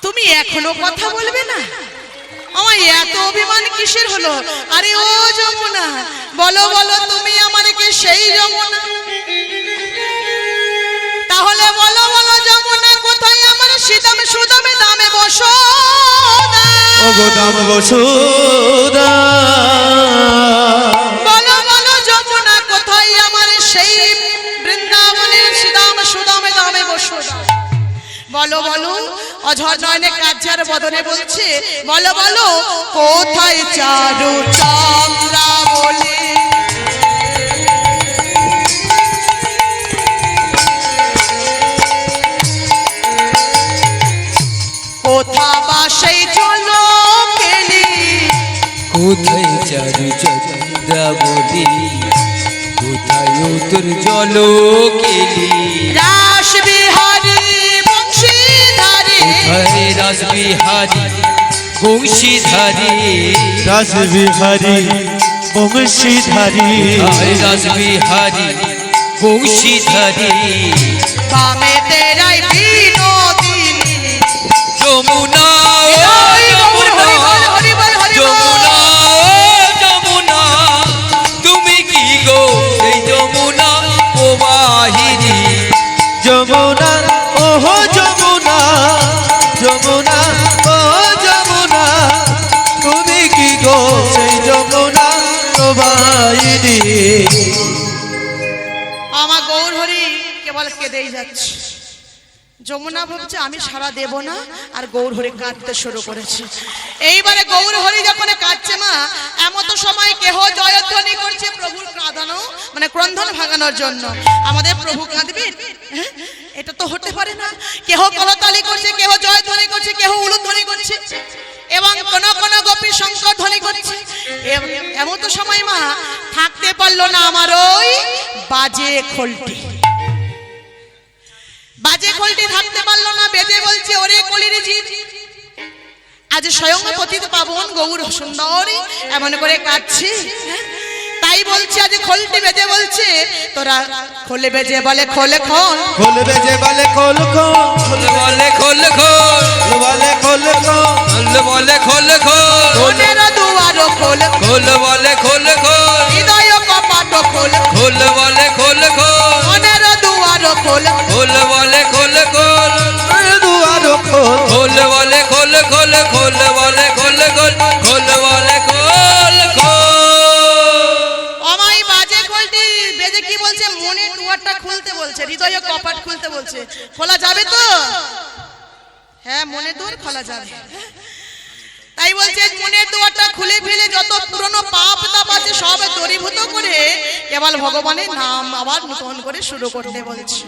তুমি এখনো কথা বলবে না? আমার এত অভিমান কিসের হলো? আরে ও যমুনা, বলো বলো তুমি আমাকে সেই যমুনা? তাহলে বলো বলো যমুনা, কোথায় আমার সীতাম সুদামে দামে বসো? ও গো দাম বসুদা, বলো বলো যমুনা, কোথায় আমার সেই বৃন্দাবনের সীতাম সুদামে দামে বসো? বলো বলো, অঝর নয়নে কাজ্জার বদনে বলছে, বলো বলো কোথায় চারু চামড়া বলে? কোথা বা সেই চলো কেলি? কোথায় চারু চন্দ্রা বলি, কোথায় তোর জল কেলি? রাস বিহারী বংশীধারী, কোথায় রাস বিহারী বংশীধারী? রাস বিহারী বংশীধারী, কোথায় রাস বিহারী বংশীধারী? বামে তেরাই বিনোদিনী যমুনা যমুনা যমুনা, তুমি কি গো এই যমুনা প্রবাহিনী? যমুনা ওহো যমুনা, যমুনা ও যমুনা, তুমি কি গো সেই যমুনা প্রবাহিনী? আমার গৌর হরি কেবল কেঁদেই যাচ্ছে। যমুনা ভাবছে আমি সারা দেব না, আর গৌর হরি কাঁদতে শুরু করেছে। এইবারে গৌর হরি যখন কাঁদছে মা, এমতো সময় কেহ জয়ধ্বনি করছে প্রভুর কাঁদানো, মানে ক্রন্দন ভাঙানোর জন্য। আমাদের প্রভু কাঁদবে? হ্যাঁ, এটা তো হতে পারে না। কেহ করতালি করছে, কেহ জয়ধ্বনি করছে, কেহ উলুধ্বনি করছে, এবং কোন কোন গোপী শঙ্কর ধ্বনি করছে। এমতো সময় মা থাকতে পারলো না আমার ওই বাজে খোলটি। বাজে খোলটি থাকতে পারলো না, বেজে বলছে ওরে কলির জীব, আজ স্বয়ং পতিত পাবন গৌর সুন্দরী এমন করে কাঁদছে। তাই বলছে আজ খোলটি বেজে বলছে, তোরা খোলে বেজে বলে খোলে খোল, খোল বেজে বলে খোল খোল, খোল বলে খোল খোল, বলে খোল খোল, খোল বলে খোল খোল, মনের দুয়ার খোল, খোল বলে খোল খোল, হৃদয় কপাট খোল, খোল বলে খোল খোল, মনের দুয়ার খোল, খোল বলে খোল খোল, দুয়ার খোল, খোল বলে খোল খোল, খোল বলে খোল খোল, খোল বলে খোল খোল। আমায় বাজে খোলটি বেজে কি বলছে? মনের দুয়ারটা খুলতে বলছে, হৃদয় কপাট খুলতে বলছে। খোলা যাবে তো? হ্যাঁ, মনের দুয়ার খোলা যাবে। তাই বলছে মনের দুয়ারটা খুলে ফেলে যত পুরনো পাপ তাপ আছে সব দূরীভূত করে কেবল ভগবানের নাম আবার নতুন করে শুরু করতে বলছে।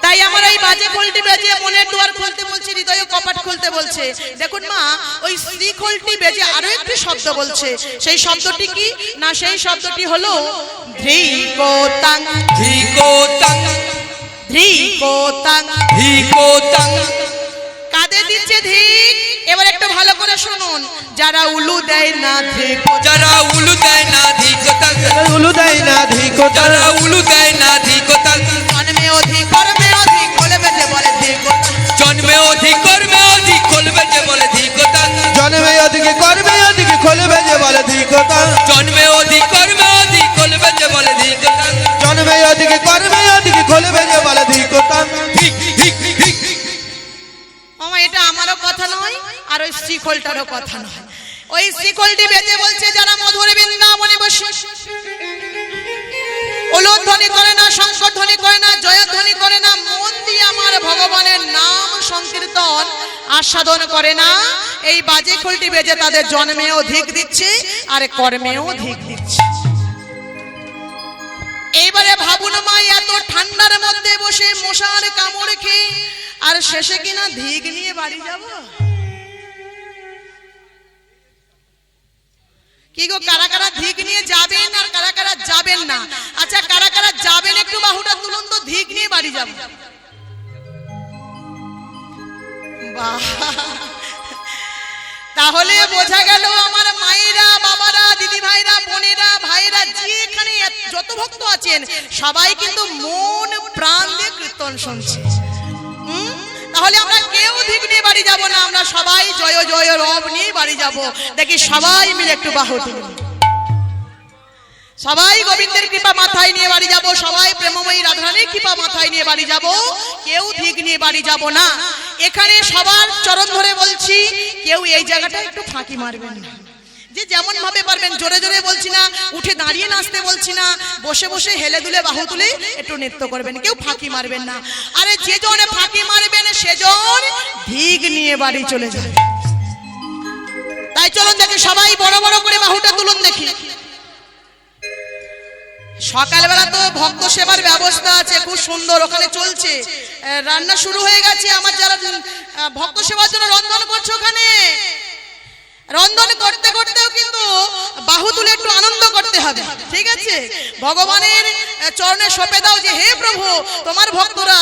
তাই আমার এই বাজে খোলটি বেজে মনের দুয়ার খুলতে বলছে, হৃদয় কপাট খুলতে বলছে। দেখুন মা, ওই শ্রী খোলটি বেজে আরো একটি শব্দ বলছে। সেই শব্দটি কি না? সেই শব্দটি হলো ধ্রিকোতাং, ধিকোতাং, ধ্রিকোতাং। ধিকোতাং, কাদের দিচ্ছে ধিক? এবার একটু ভালো করে শুনুন। যারা উলু দেয় না ধিক, যারা উলু দেয় না ধিকোতাং, উলু দেয় না ধিকোতাং, যারা উলু দেয় না ধিকোতাং, জন্মে অধিক কর্মে অধিক খোলে বেজে বলে ধিকোতাং, জন্মে অধিক কর্মে অধিক খোল বেজে বলে ধিকোতাং, জন্মে অধিকে কর্মে অধিকে খোল বেজে বলে ধিকোতাং, জন্মে অধিক কর্মে অধিক খোল বেজে বলে ধিকোতাং, জন্মে অধিকে কর্মে অধিকে খোল বেজে বলে ধিকোতাং। ঠিক ঠিক ঠিক। মামা এটা আমারও কথা নয়, আর ওই শ্রীখোলটারও কথা নয়। ওই শ্রীখোলটি বেজে বলছে যারা মধুর বৃন্দাবনে বসে উলুধ্বনি করে না, শঙ্করধ্বনি করে না, জয়ধ্বনি করে না, মন দিয়ে আমার ভগবানের নাম সংকীর্তন আস্বাদন করে না, এই বাজে খোলটি বেজে তাদের জন্মেও ধিক দিচ্ছে আর কর্মেও ধিক দিচ্ছে। এইবারে ভাবুন মা, এত ঠান্ডার মধ্যে বসে মশার কামড় খেয়ে আর শেষে কিনা ধিক নিয়ে বাড়ি যাব? কি গো, কারা কারা ধিক নিয়ে যাবেন আর কারা কারা যাবেন না? আচ্ছা, কারা কারা যাবেন একটু বাহুটা তুলুন তো, ধিক নিয়ে বাড়ি যাব। বাহ, তাহলে বোঝা গেল আমার মায়েরা, বাবারা, দিদি ভাইরা, বোনেরা, ভাইরা, যেখানে যত ভক্ত আছেন সবাই কিন্তু মন প্রাণ দিয়ে কীর্তন শুনছে। তাহলে আমরা কেউ ধিক নিয়ে বাড়ি বাড়ি যাব না, আমরা সবাই জয় জয় রব নিয়ে বাড়ি যাব। দেখি সবাই মিলে একটু বাহু তুলুন। সবাই গোবিন্দের কৃপা মাথায় নিয়ে বাড়ি যাব, সবাই প্রেমময়ী রাধারানীর কৃপা মাথায় নিয়ে বাড়ি যাব, কেউ ধিক নিয়ে বাড়ি যাব না। এখানে সবার চরণ ধরে বলছি, কেউ এই জায়গাটা একটু ফাঁকি মারবেন না। যে যেমন ভাবে পারবেন, জোরে জোরে বলছি না, উঠে দাঁড়িয়ে নাচতে বলছি না, বসে বসে হেলে দুলে বাহু তুলে একটু নৃত্য করবেন, কেউ ফাঁকি মারবেন না। আরে যে জন ফাঁকি মারবেন সেজন ধিক নিয়ে বাড়ি চলে যাবে। তাই চলুন দেখি সবাই বড় বড় করে বাহুটা তুলুন দেখি। সকালবেলা তো ভক্ত সেবার ব্যবস্থা আছে, খুব সুন্দর ওখানে চলছে, রান্না শুরু হয়ে গেছে। আমার যারা ভক্ত সেবার জন্য রন্ধন করছে, ওখানে রন্ধন করতে করতেও কিন্তু বাহু তুলে একটু আনন্দ করতে হবে, ঠিক আছে? ভগবানের চরণে সঁপে দাও যে হে প্রভু, তোমার ভক্তরা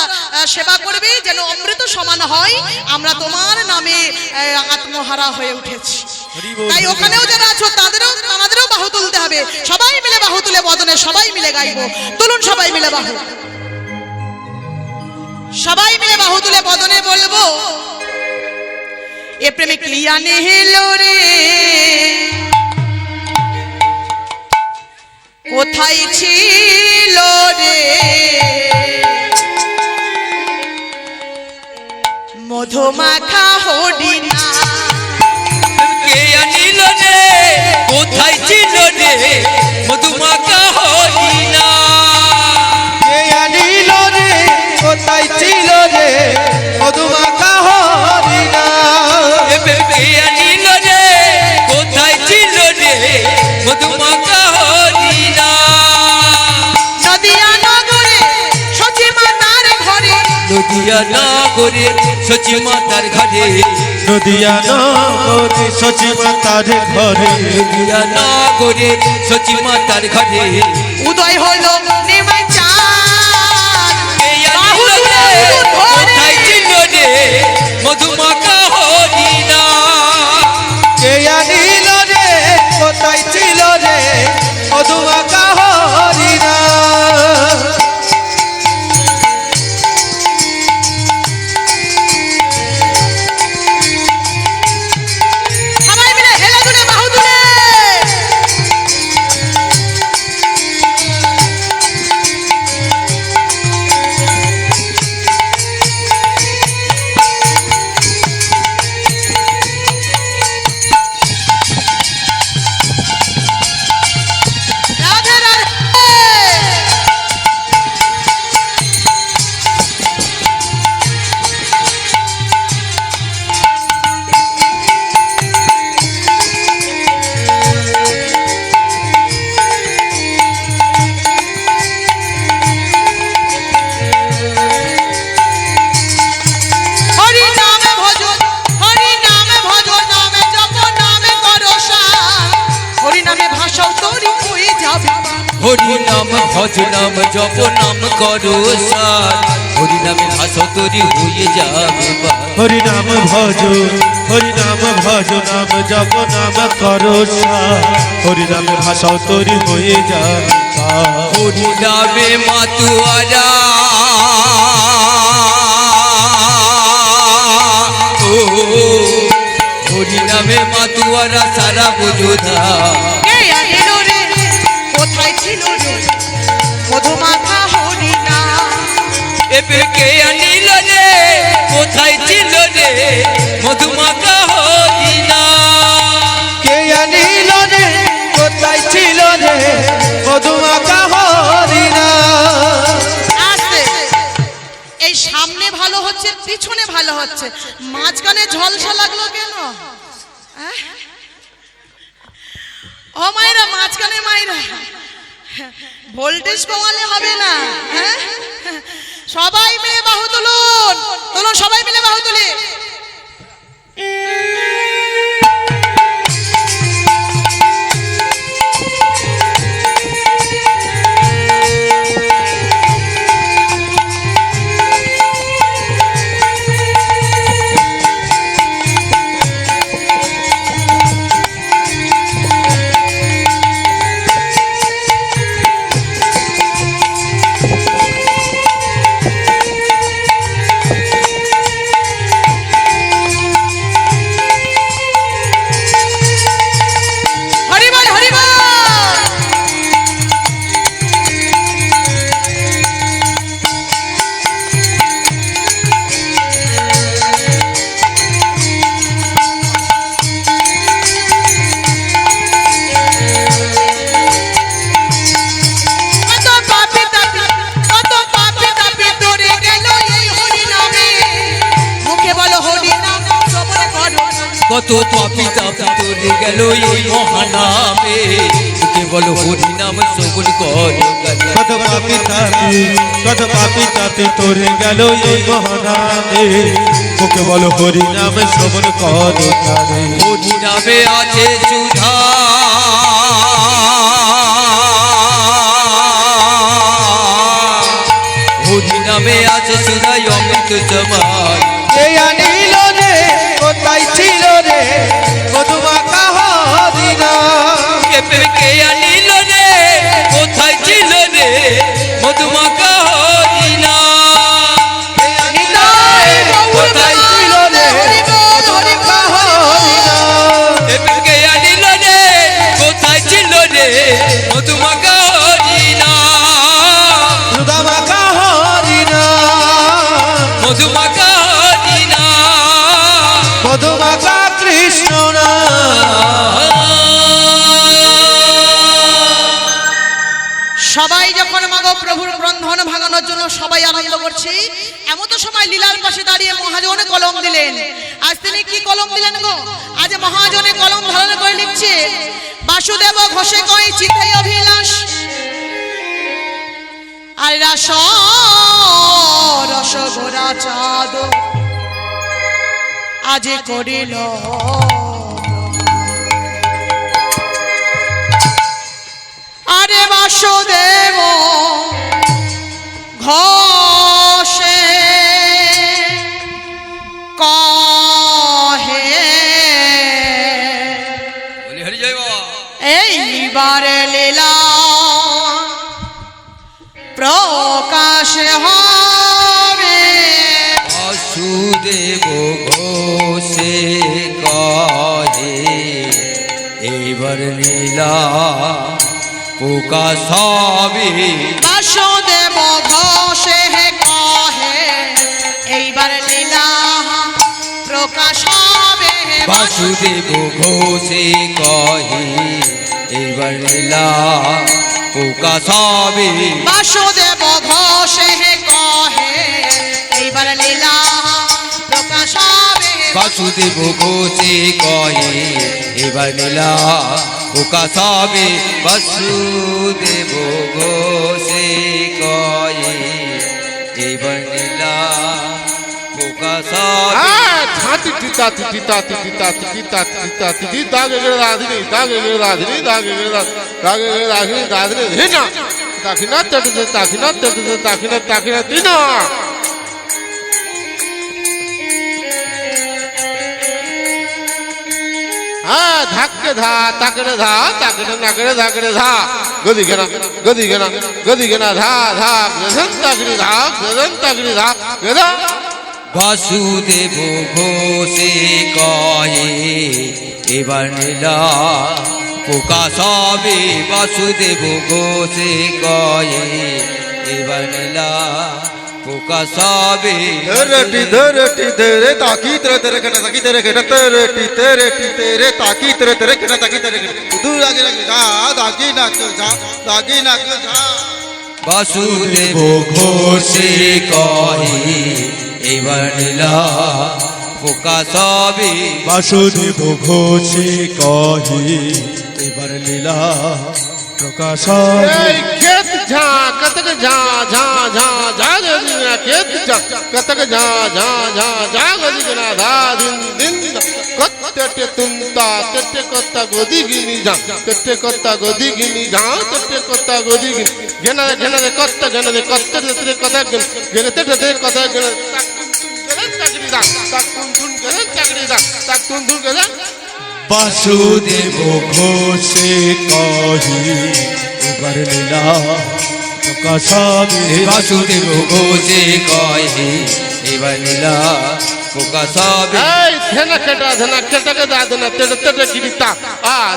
সেবা করবে যেন অমৃত সমান হয়, আমরা তোমার নামে আত্মহারা হয়ে উঠেছি। তাই ওখানেও যারা আছো তাদেরও বাহু তুলতে হবে। সবাই মিলে বাহু তুলে বদনে সবাই মিলে গাইবো। তুলুন সবাই মিলে বাহু, সবাই মিলে বাহু তুলে বদনে বলবো, এ প্রেমে ক্লিয়া নেহেলো রে, কোথায় ছিল রে মধুমাখা হরিণা, কে আনিল রে, কোথায় ছিল রে মধুমাখা হরিণা, কে আনিল রে, কোথায় ছিল রে মধুমাখা হরিণা, কে আনিল রে, কোথায় ছিল রে মধুমাখা হরিণা, নদিয়া নগরে সচি মাতার ঘরে, নদিয়া নগরে সচি মাতার ঘরে, নদিয়া নগরে সচি মাতার ঘরে, নদিয়া নগরে সচি মাতার ঘরে, উদয় হলো নেমে চাঁদ, কে আনিল রে, কোথায় ছিল রে মধুমাখা হরিণা, কে আনিল রে, কোথায় ছিল রে মধুমাখা হরিণা, সবাই মিলে হেলে দুলে বাহু তুলে রাধে রাধে। হরি নামে ভজো, হরি নামে ভজো, নামে জপ, নামে করো সার, হরি নামে ভাষাও তোরি হয়ে যাবে। হরি নাম ভজ নাম জপ নাম করো সার, হরি নামে ভাষা তরি হয়ে যাবে বার। হরি নাম ভজ, হরি নাম ভজ, নাম জপ নাম করো সার, হরি নামে ভাষাও তরি হয়ে যাবে পার। হরি নামে মাতুয়ারা ও, হরি নামে মাতুয়ারা সারা বোঝোধা, কে আনিল রে, কোথায় ছিল রে মধুমাখা হরিণা, এবে কে আনিল রে, কোথায় ছিল রে মধুমাখা হরিণা, কে আনিল রে, কোথায় ছিল রে মধুমাখা হরিণা। আস্তে, এই সামনে ভালো হচ্ছে, পিছনে ভালো হচ্ছে, মাঝখানে ঝলসা লাগলো কেন? আহ? ও মায়েরা, মাঝখানে মায়েরা ভোল্টেজ কমালে হবে না, হ্যাঁ? সবাই মিলে বাহু তুলুন, তুলুন সবাই মিলে বাহু তুলে। কত পাপি তাপি তোরে গেল এই মহানামে কেবল হরি নাম শ্রবণ কর কত পাপি তাপি তোরে গেল এই মহানামে ওকে বলো হরি নাম শ্রবণ কর কানে। হরি নামে আছে সুধা হরি নামে আছে সুধাই অমৃত সমান কে আনিল রে কোথায় ছিল রে মধুমাখা হরি নাম। কে আনিল রে কোথায় ছিল রে মধুমাখা হরি নাম। কোথায় ছিল রে মধুমাখা হরি নাম। কে আনিল রে কোথায় ছিল রে মধুমাখা হরি নাম। সুধামাখা হরি নাম। মধুমাখা হরি নাম। মধুমাখা কৃষ্ণ নাম। সবাই যখন মাগো প্রভুর বন্ধন ভাঙানোর জন্য সবাই আনন্দ করছি, এমন তো সময় লীলার পাশে দাঁড়িয়ে মহাজনে কলম দিলেন। আজ তিনি কি কলম দিলেন গো? আজ মহাজনে কলম ধারণ করে লিখছে, বাসুদেব ঘোষে কই চিতাই অভিলাষ আর রাস রসগোরা চাঁদ আজ করিল আরে বাসুদেব ঘোষে কহে বলি হরি জয় বাবা। এইবারে লীলা প্রকাশ হবে বাসুদেব ঘোষে কহে এইবার লীলা প্রকাশ হবে বাসুদেব ঘোষে কহে এইবার লীলা প্রকাশ হবে বাসুদেব ঘোষে কহে এইবার লীলা প্রকাশ হবে বাসুদেব ঘোষে কহে এইবার লীলা প্রকাশ হবে বাসুদেব ঘোষে কহে এবার লীলা প্রকাশ হবে বাসুদেব ঘোষে কহে এবার লীলা প্রকাশ হবে ছাতি তিতা তিতা তিতা তিতা তিতা তিতি দাগে গেলে রাধনি দাগে গেলে রাধনি দাগে গেলে দাগে গেলে রাধনি রাধনি হিনা তাকিনা তটে তাকিনা তটে তাকিনা তাকিনা তিনা হ্যাঁ ধাক্কে ধা তাকড়ে ধা তাকড়ে নাকড়ে ধাকড়ে ধা গদি গেনা ধা ধা গেধন তাকড়ি ধা গেধন তাকড়ি ধা গেধা বাসুদেব ঘোষে কহে এবার লীলা প্রকাশ হবে বাসুদেব ঘোষে কহে এবার লীলা প্রকাশ হবে तेरे ताकी तेरे कटा ताकी तेरे कटा तेरे ताकी तेरे कटा ताकी तेरे दूर आगे लगे जा ताकी नाक जा ताकी नाक जा বাসুদেব ঘোষে কহে এবার লীলা প্রকাশ হবে বাসুদেব ঘোষে কহে এবার লীলা প্রকাশ হবে। खेत झा कतक झा झा झा झा खेत झा कतक झा झा झा झा गदिगना धा दिन दिन कत्ते तुमता कत्ते कत्ता गोदी गिनी झा कत्ते कत्ता गोदी गिनी झा कत्ते कत्ता गोदी गिनी गना गना कत्ता गना कत्ते तेरे कथा गना तेरे कथा गना ताक तुम गना चाकरी दा ताक तुम गना বাসুদেব ঘোষে কহে এবার লীলা প্রকাশ হবে। বাসুদেব ঘোষে কহে এবার লীলা প্রকাশ হবে এই ধনা কেটা কে দাদনা তেড়ে তেড়ে গিরিতা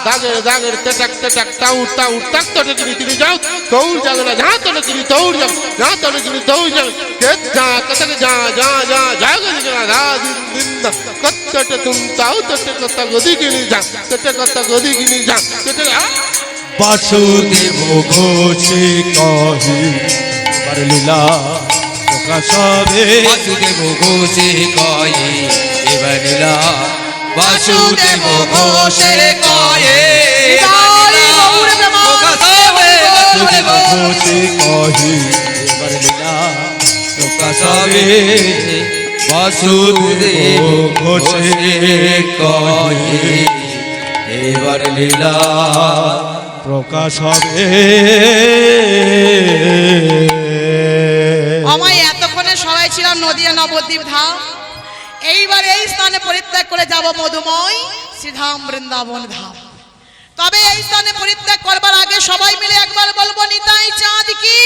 দাগে দাগে তেটাক তেটাক তাউ তাউ তাক তেড়ে গিরি যাও তৌর জাগনা যা তেড়ে গিরি তৌর যা তেড়ে গিরি তৌর যা কে যা কতক যা যা যা জাগে গিরা দা দিন দিন কতট তুম তাউ তেটে কত গদি গিনি যা তেটে কত গদি গিনি যা তেটে বাসুদেব ঘোষে কহে এবার লীলা প্রকাশ হবে। বাসুদেব ঘোষে কহে এবার লীলা বাসুদেব ঘোষে কয়ে নিতাই গৌর প্রেমানন্দে হরি বল। ঘোষে কহি এবার লীলা প্রকাশবে বাসুদেব ঘোষে কয়ে এবার লীলা প্রকাশ হবে। আমায় এতক্ষণে সবাই ছিলাম নদিয়া নবদ্বীপ ধাম, এইবার এই স্থানে পরিত্যাগ করে যাব মধুময় শ্রীধাম বৃন্দাবন ধাম। তবে এই স্থানে পরিত্যাগ করবার আগে সবাই মিলে একবার বলবো নিতাই চাঁদ কি,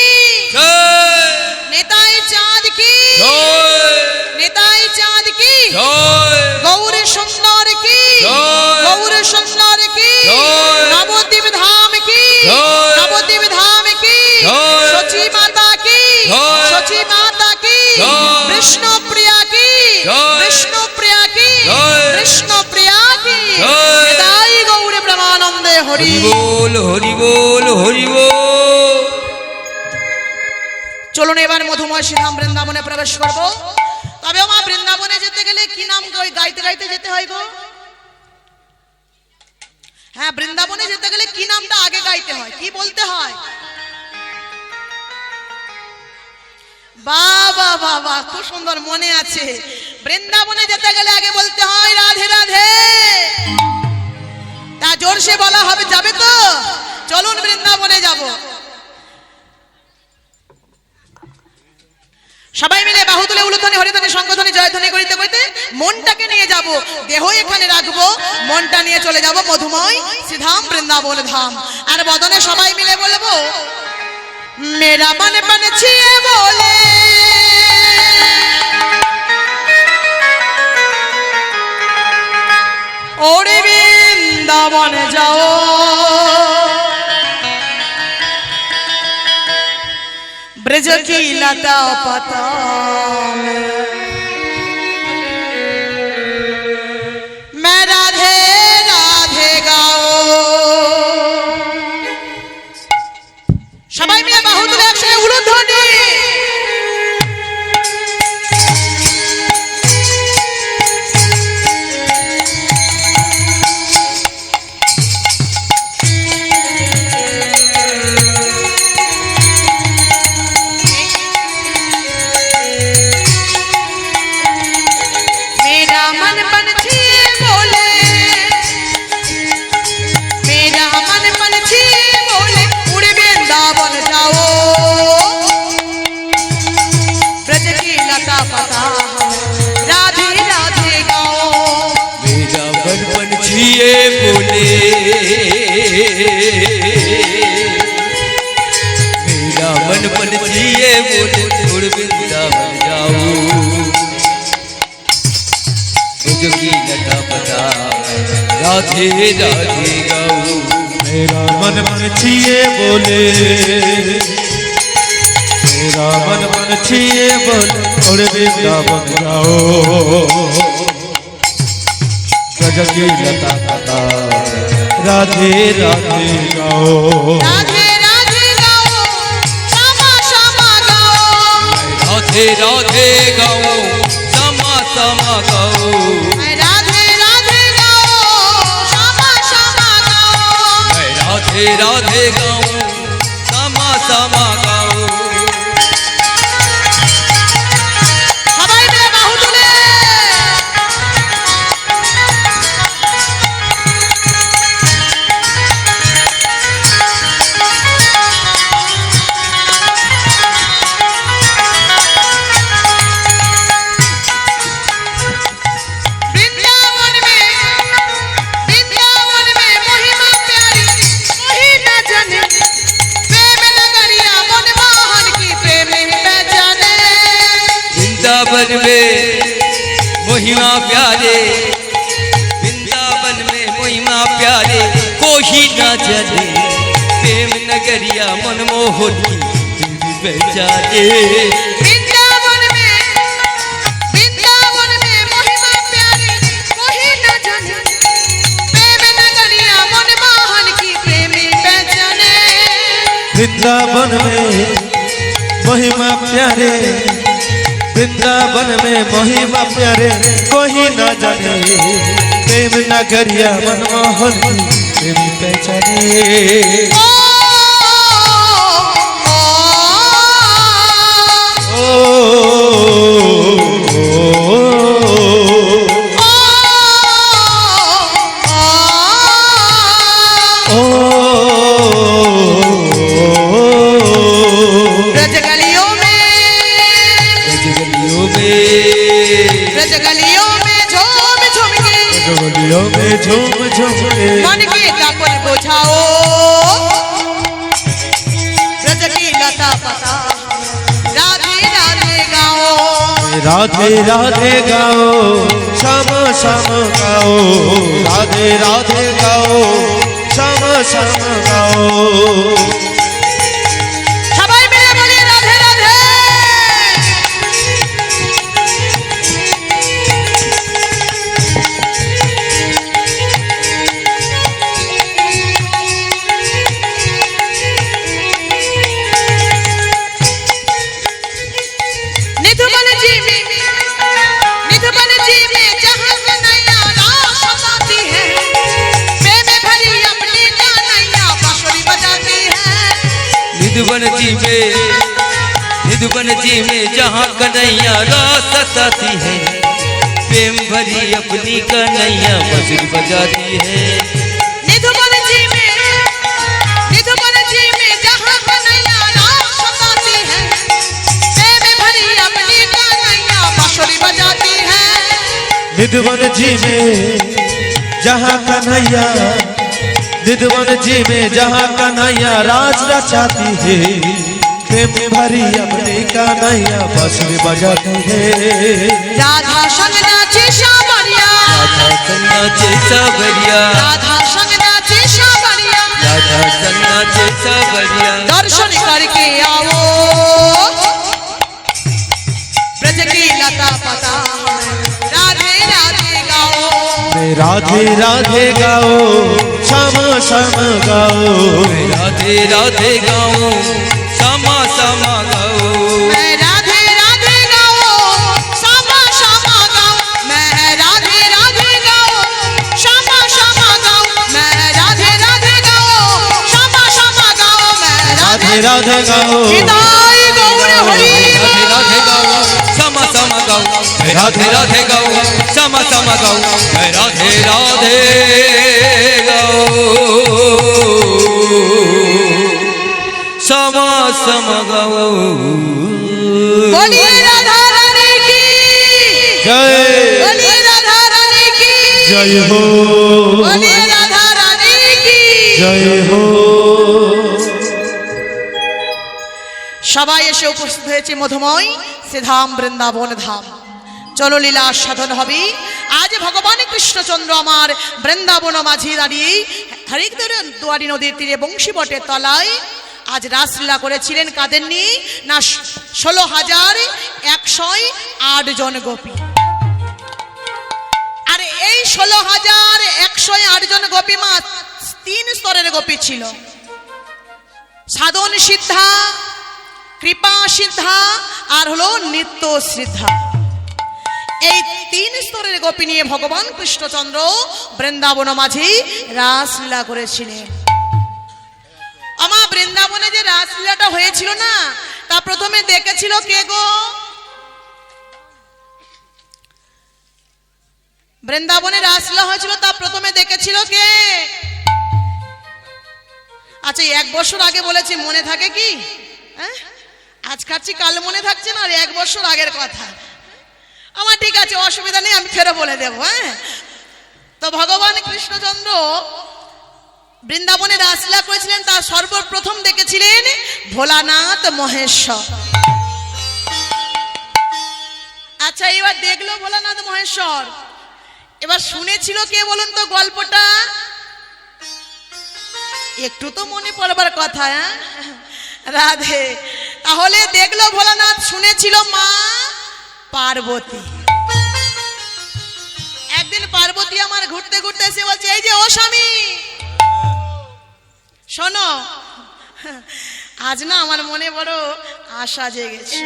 জয় নিতাই চাঁদ কি, জয় নিতাই চাঁদ কি, জয় গৌর সুন্দর কি, জয়। গৌর সুন্দর কি, জয়। নবদ্বীপ ধাম কি, জয়। নবদ্বীপ ধাম কি, জয়। সচী মাতা কি, জয়। সচী মাতা কি, জয়। কৃষ্ণ প্রিয়া কি, জয়। কৃষ্ণ প্রিয়া কি, জয়। কৃষ্ণ প্রিয়া কি, জয়। নিতাই গৌর প্রেমানন্দে হরি। হরি বল হরি বল হরি বল। চলুন এবার মধুময় শ্রীধাম বৃন্দাবনে প্রবেশ করব। তবে মা বৃন্দাবনে যেতে গেলে কি নাম গাইতে গাইতে যেতে হয় গো? হ্যাঁ, বৃন্দাবনে যেতে গেলে কি নামটা আগে গাইতে হয়, কি বলতে হয়? বাবা বাবা, খুব সুন্দর মনে আছে। বৃন্দাবনে যেতে গেলে আগে বলতে হয় রাধে রাধে। তা জোরসে বলা হবে, যাবে তো? চলুন বৃন্দাবনে যাব। সবাই মিলে বাহু তুলে উলুধ্বনি হরিধ্বনি শঙ্খধ্বনি জয়ধ্বনি করিতে করিতে মনটাকে নিয়ে যাব, দেহ এখানে রাখবো, মনটা নিয়ে চলে যাব মধুময় শ্রীধাম বৃন্দাবন ধাম। আর বদনে সবাই মিলে বলবো মেরা মন বনছিয়ে বলে, ওরে বৃন্দাবন যাও, ब्रज की लता पता मैं राधे राधे गाओ। সবাই মিলে বাহু তুলে একসাথে উলুধ্বনি। मेरा मन पंछी बोले, मेरा मन पंछी बोले, उड़ वृंदावन जाओ, ब्रज की लता पता राधे राधे गाओ। मेरा मन पंछिए बोले, मेरा मन पंछिए बोले, उड़ वृंदावन जाओ, ब्रज की लता पता राधे राधे गाओ। मेरा मन पंछिए बोले, मेरा मन पंछिए बोले, और वृंदावन जाओ, ब्रज की लता पता राधे राधे गाओ। राधे राधे गाओ, श्यामा श्यामा गाओ, राधे राधे गाओ, समा समा गाओ, राधे राधे गाओ, श्यामा श्यामा गाओ। राधे राधे गाओ, समा समा गाओ। সবাই মিলে বাহু তুলে वृंदावन में महिमा प्यारी कोई न जाने, प्रेम नगरिया मन मोहन की प्रेम ही पहचाने। वृंदावन में महिमा प्यारे, वृंदावन में महिमा प्यारे कोई ना जाने, प्रेम नगरिया मनमोहन की पहचाने। वृंदावन में महिमा प्यारी कोई न जाने, प्रेम नगरिया मन मोहन की प्रेम ही पहचाने। वृंदावन में महिमा प्यारे, वृंदावन में महिमा प्यारे कोई न जाने, प्रेम नगरिया मनमोहन की प्रेम पहचाने झूम झूम के मन के तापन बुझाओ ब्रज की लता पता राधे राधे गाओ राधे राधे गाओ श्याम श्याम गाओ राधे राधे गाओ श्याम श्याम गाओ সবাই মিলে বলি রাধে রাধে निधुबन जी में जहाँ कन्हैया रास सताती है प्रेम भरी अपनी कन्हैया बांसुरी बजाती है निधुबन जी में जहाँ कन्हैया रास सताती है प्रेम भरी अपनी कन्हैया बांसुरी बजाती है निधुबन जी में जहाँ कन्हैया निधुबन जी में जहाँ कन्हैया राज रचाती है प्रेम भरी अपनी कन्हैया बांसुरी बजाती है राधा संग नाचे सावरिया राधा संग नाचे सावरिया राधा संग नाचे सावरिया राधा संग नाचे सावरिया दर्शन करके आओ ब्रज की लता पता राधे राधे गाओ राधे राधे गाओ श्याम श्याम गाओ राधे राधे गाओ श्यामा श्यामा गाओ मैं राधे राधे गाओ श्यामा श्यामा गाओ मैं राधे राधे गाओ श्यामा श्यामा गाओ मैं राधे राधे गाओ श्यामा श्यामा गाओ मैं राधे राधे गाओ निताई गौर हरि राधे राधे गाओ श्यामा श्यामा गाओ राधे राधे गाओ श्यामा श्यामा गाओ राधे राधे गाओ श्यामा श्यामा गाओ बोलिए राधा रानी की जय बोलिए राधा रानी की जय हो बोलिए राधा रानी की जय हो সবাই এসে উপস্থিত হয়েছে মধুময় শ্রীধাম বৃন্দাবন ধাম চলো লীলা সাধন হবে আজ ভগবান কৃষ্ণচন্দ্র আমার বৃন্দাবন মাঝে দাঁড়িয়ে হরিদ্বার দুয়ারি নদীর তীরে বংশীবটের তলায় আজ রাসলীলা করেছিলেন কাদের নিয়ে না 16,108 জন গোপী আর এই 16,108 জন গোপী মা 3 স্তরের গোপী ছিল সাধন সিদ্ধা কৃপা সিদ্ধা আর হলো নিত্য সিদ্ধা এই 3 স্তরের গোপী নিয়ে ভগবান কৃষ্ণচন্দ্র বৃন্দাবন মাঝে রাসলীলা করেছিলেন আমার বৃন্দাবনে যে রাসলীলাটা হয়েছিল না তা প্রথমে দেখেছিল কে গো বৃন্দাবনে রাসলীলা হয়েছিল তা প্রথমে দেখেছিল কে আচ্ছা 1 বছর আগে বলেছি মনে থাকে কি হ্যাঁ আজ খাচ্ছি কাল মনে থাকছে না আর 1 বছর আগের কথা আমার ঠিক আছে অসুবিধা নেই আমি ফেরো বলে দেব হ্যাঁ তো ভগবান কৃষ্ণচন্দ্র বৃন্দাবনে রাসলীলা করেছিলেন তা সর্বপ্রথম দেখেছিলেন ভোলানাথ মহেশ্বর আচ্ছা এবার দেখলো ভোলানাথ মহেশ্বর এবার শুনেছিল কে বলুন তো গল্পটা একটু তো মনে পড়বার কথা হ্যাঁ রাধে তাহলে দেখলো ভোলানাথ শুনেছিল মা পার্বতী একদিন পার্বতী আমার ঘুরতে ঘুরতে এসে বলছে এই যে ও স্বামী শোনো আজ না আমার মনে বড় আশা জেগেছে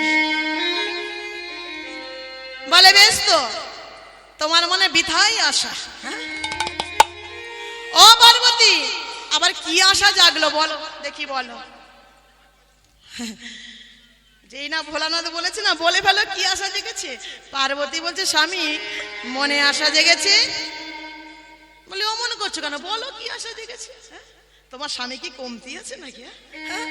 বলে বেশ তো তোমার মনে বিথাই আশা। হ্যাঁ? ও পার্বতী, আবার কি আশা জাগলো বলো দেখি, বলো। যেই না ভোলানাথ বলেছে না, বলে ফেলো কি আশা জেগেছে। পার্বতী বলছে স্বামী মনে আশা জেগেছে। বলে অমন করছো কেন, বলো কি আশা জেগেছে। হ্যাঁ? তোমার স্বামী কি কমতি আছে নাকি? হ্যাঁ?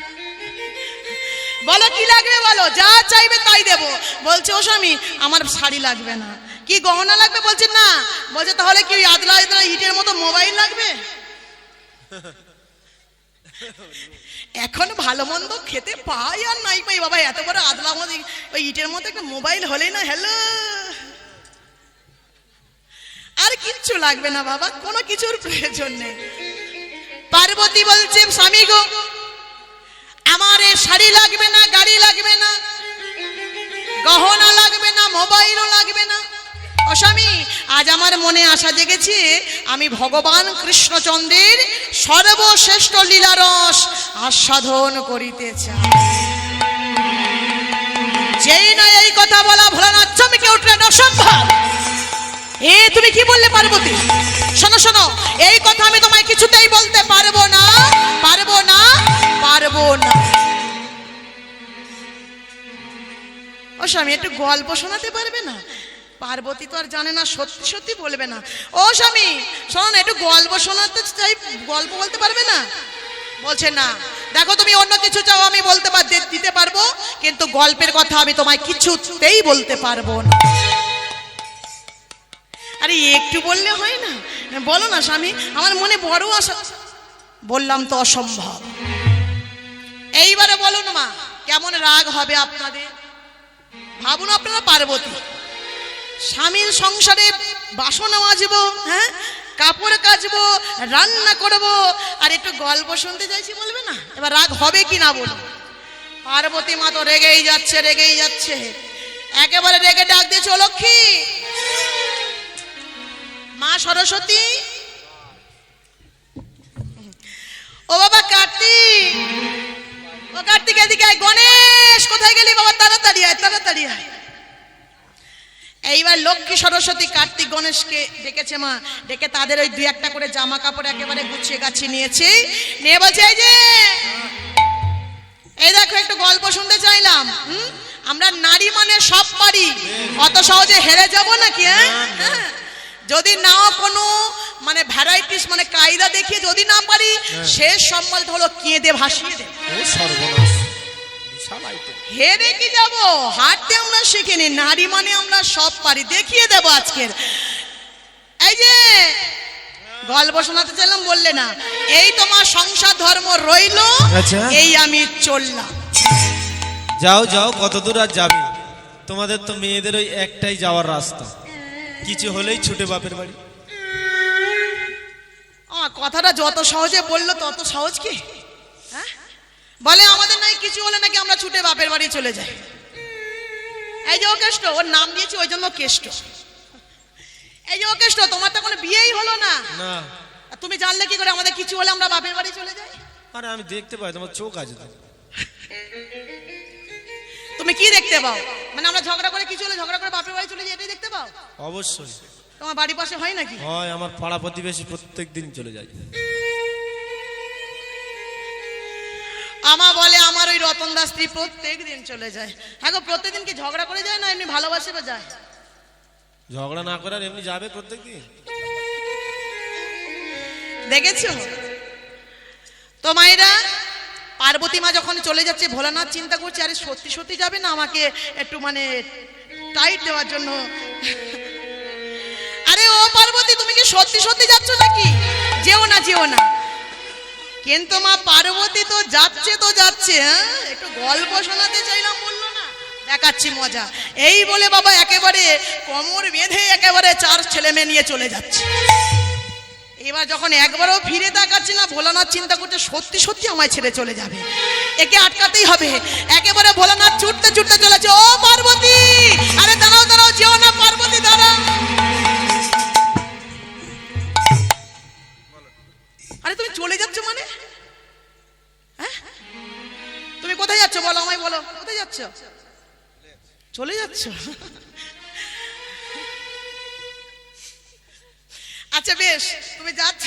বলো কি লাগবে, বলো, যা চাইবে তাই দেবো। বলছে ও স্বামী আমার শাড়ি লাগবে না। কি গহনা লাগবে? বলছে না। বলছে তাহলে কি আদলা আদলা ইটের মতো মোবাইল লাগবে? এখন ভালো মন্দ খেতে পাই আর নাই পাই বাবা, এত বড় আদলা মধ্যে ওই ইটের মতো একটা মোবাইল হলেই না। হ্যালো, আর কিচ্ছু লাগবে না বাবা, কোনো কিছুর প্রয়োজন নেই। পার্বতী বলছে স্বামী গো আমার এ শাড়ি লাগবে না, গাড়ি লাগবে না, গহনা লাগবে না, মোবাইলও লাগবে না। ও স্বামী আজ আমার মনে আশা জেগেছে, আমি ভগবান কৃষ্ণচন্দ্রের সর্বশ্রেষ্ঠ লীলারস আস্বাদন করিতে চাই। যেই না এই কথা বলা ভোলানাথ চমকে উঠলেন, অসম্ভব। তুমি কি বললে পার্বতী? শোনো শোনো, এই কথা আমি তোমায় কিছুতেই বলতে পারবো না, পারবো না, পারবো না। ও স্বামী একটু গল্প শোনাতে পারবে না? পার্বতী তো আর জানে না, সত্যি সত্যি বলবে না। ও স্বামী শোনো না, একটু গল্প শোনাতে চাই, গল্প বলতে পারবে না? বলছে না। দেখো তুমি অন্য কিছু চাও আমি বলতে দিতে পারবো, কিন্তু গল্পের কথা আমি তোমায় কিছুতেই বলতে পারবো না। আরে একটু বললে হয় না? বলো না স্বামী, আমার মনে বড় আশা। বললাম তো অসম্ভব। এইবারে বলুন মা, কেমন রাগ হবে আপনাদের। ভাবুন আপনারা পার্বতী, স্বামীর সংসারে বাসন মাজবো, হ্যাঁ, কাপড় কাচবো, রান্না করবো, আর একটু গল্প শুনতে চাইছি বলবে না? এবার রাগ হবে কি না বলুন। পার্বতী মা তো রেগেই যাচ্ছে, রেগেই যাচ্ছে, একেবারে রেগে ডাক দিয়েছে, ও লক্ষ্মী, মা সরস্বতী, ও বাবা কার্তিক, ও কার্তিক এদিকে আয়। গণেশ কোথায় গেলি বাবা? তাড়াতাড়ি আয়, তাড়াতাড়ি আয়। এইবার লক্ষ্মী সরস্বতী কার্তিক গণেশকে ডেকেছে মা, ডেকে তাদের ওই দুই একটা করে জামা কাপড় একেবারে গুছিয়ে গাছিয়ে নিয়েছে, নিয়ে বলছে এই যে এই দেখো একটু গল্প শুনতে চাইলাম। আমরা নারী মানে সব পারি, অত সহজে হেরে যাব নাকি? হ্যাঁ, যদি নাও কোনো মানে ভ্যারাইটিস মানে কায়দা দেখিয়ে যদি না পারি, শেষ সম্বলটা হলো কেঁদে ভাসিয়ে দে। সর্বনাশ, বিশাল আইটেম। হেরে কি যাব? হাঁটতে আমরা শিখিনি, নারী মানে আমরা সব পারি, দেখিয়ে দেব আজকের। এই যে গল্প শোনাতে চাইলাম বললে না, এই তোমার সংসার ধর্ম রইলো, আচ্ছা। এই আমি চললাম। যাও যাও, কত দূর আর যাবে? তোমাদের তো মেয়েদের ওই একটাই যাওয়ার রাস্তা, কিছু হলেই ছুটে বাপের বাড়ি। কথাটা যত সহজে বললো তত সহজ কি? হ্যাঁ, বলে আমাদের নাই কিছু হলে নাকি আমরা ছুটে বাপের বাড়ি চলে যাই। এই যে ও কেষ্ট, ওর নাম দিয়েছি ওই জন্য কেষ্ট। এই যে ও কেষ্ট, তোমার তো কোনো বিয়েই হলো না, তুমি জানলে কি করে আমাদের কিছু হলে আমরা বাপের বাড়ি চলে যাই? আরে আমি দেখতে পাই, তোমার চোখ আছে তো। তুমি কি দেখতে পাও? মানে আমরা ঝগড়া করে কিছু হলে ঝগড়া করে বাপের বাড়ি চলে যাই, এটাই দেখতে পাও? অবশ্যই তোমার বাড়ির পাশে হয় নাকি? হয়, আমার পাড়া প্রতিবেশী প্রত্যেক দিন চলে যায়। আমা বলে আমার ওই রতন দাস স্ত্রী প্রত্যেক দিন চলে যায়। হ্যাঁ গো, প্রত্যেকদিন কি ঝগড়া করে যায় না এমনি ভালোবাসে বা যায়? ঝগড়া না করে আর এমনি যাবে প্রত্যেক দিন। দেখেছো তো মায়েরা, পার্বতী মা যখন চলে যাচ্ছে ভোলানাথ চিন্তা করছে আরে সত্যি সত্যি যাবে না আমাকে একটু মানে টাইট দেওয়ার জন্য। আরে ও পার্বতী, তুমি কি সত্যি সত্যি যাচ্ছ নাকি? যেও না, যেও না। কিন্তু মা পার্বতী তো যাচ্ছে তো যাচ্ছে, হ্যাঁ, একটু গল্প শোনাতে চাইলাম বললো না, দেখাচ্ছি মজা। এই বলে বাবা একেবারে কোমর বেঁধে একেবারে 4 ছেলে মেয়ে নিয়ে চলে যাচ্ছে। এবার যখন একবারও ফিরে তাকাচ্ছি না, ভোলানাথ চিন্তা করছে সত্যি সত্যি আমায় ছেড়ে চলে যাবে, একে আটকাতেই হবে। একেবারে ভোলানাথ ছুটতে ছুটতে চলেছে, ও পার্বতী, আরে দাঁড়াও দাঁড়াও, যেও না পার্বতী, দাঁড়াও। আরে তুমি চলে যাচ্ছ মানে? হ্যাঁ, তুমি কোথায় যাচ্ছ বলো আমায়, বলো কোথায় যাচ্ছ? চলে যাচ্ছ? আচ্ছা বেশ, তুমি যাচ্ছ।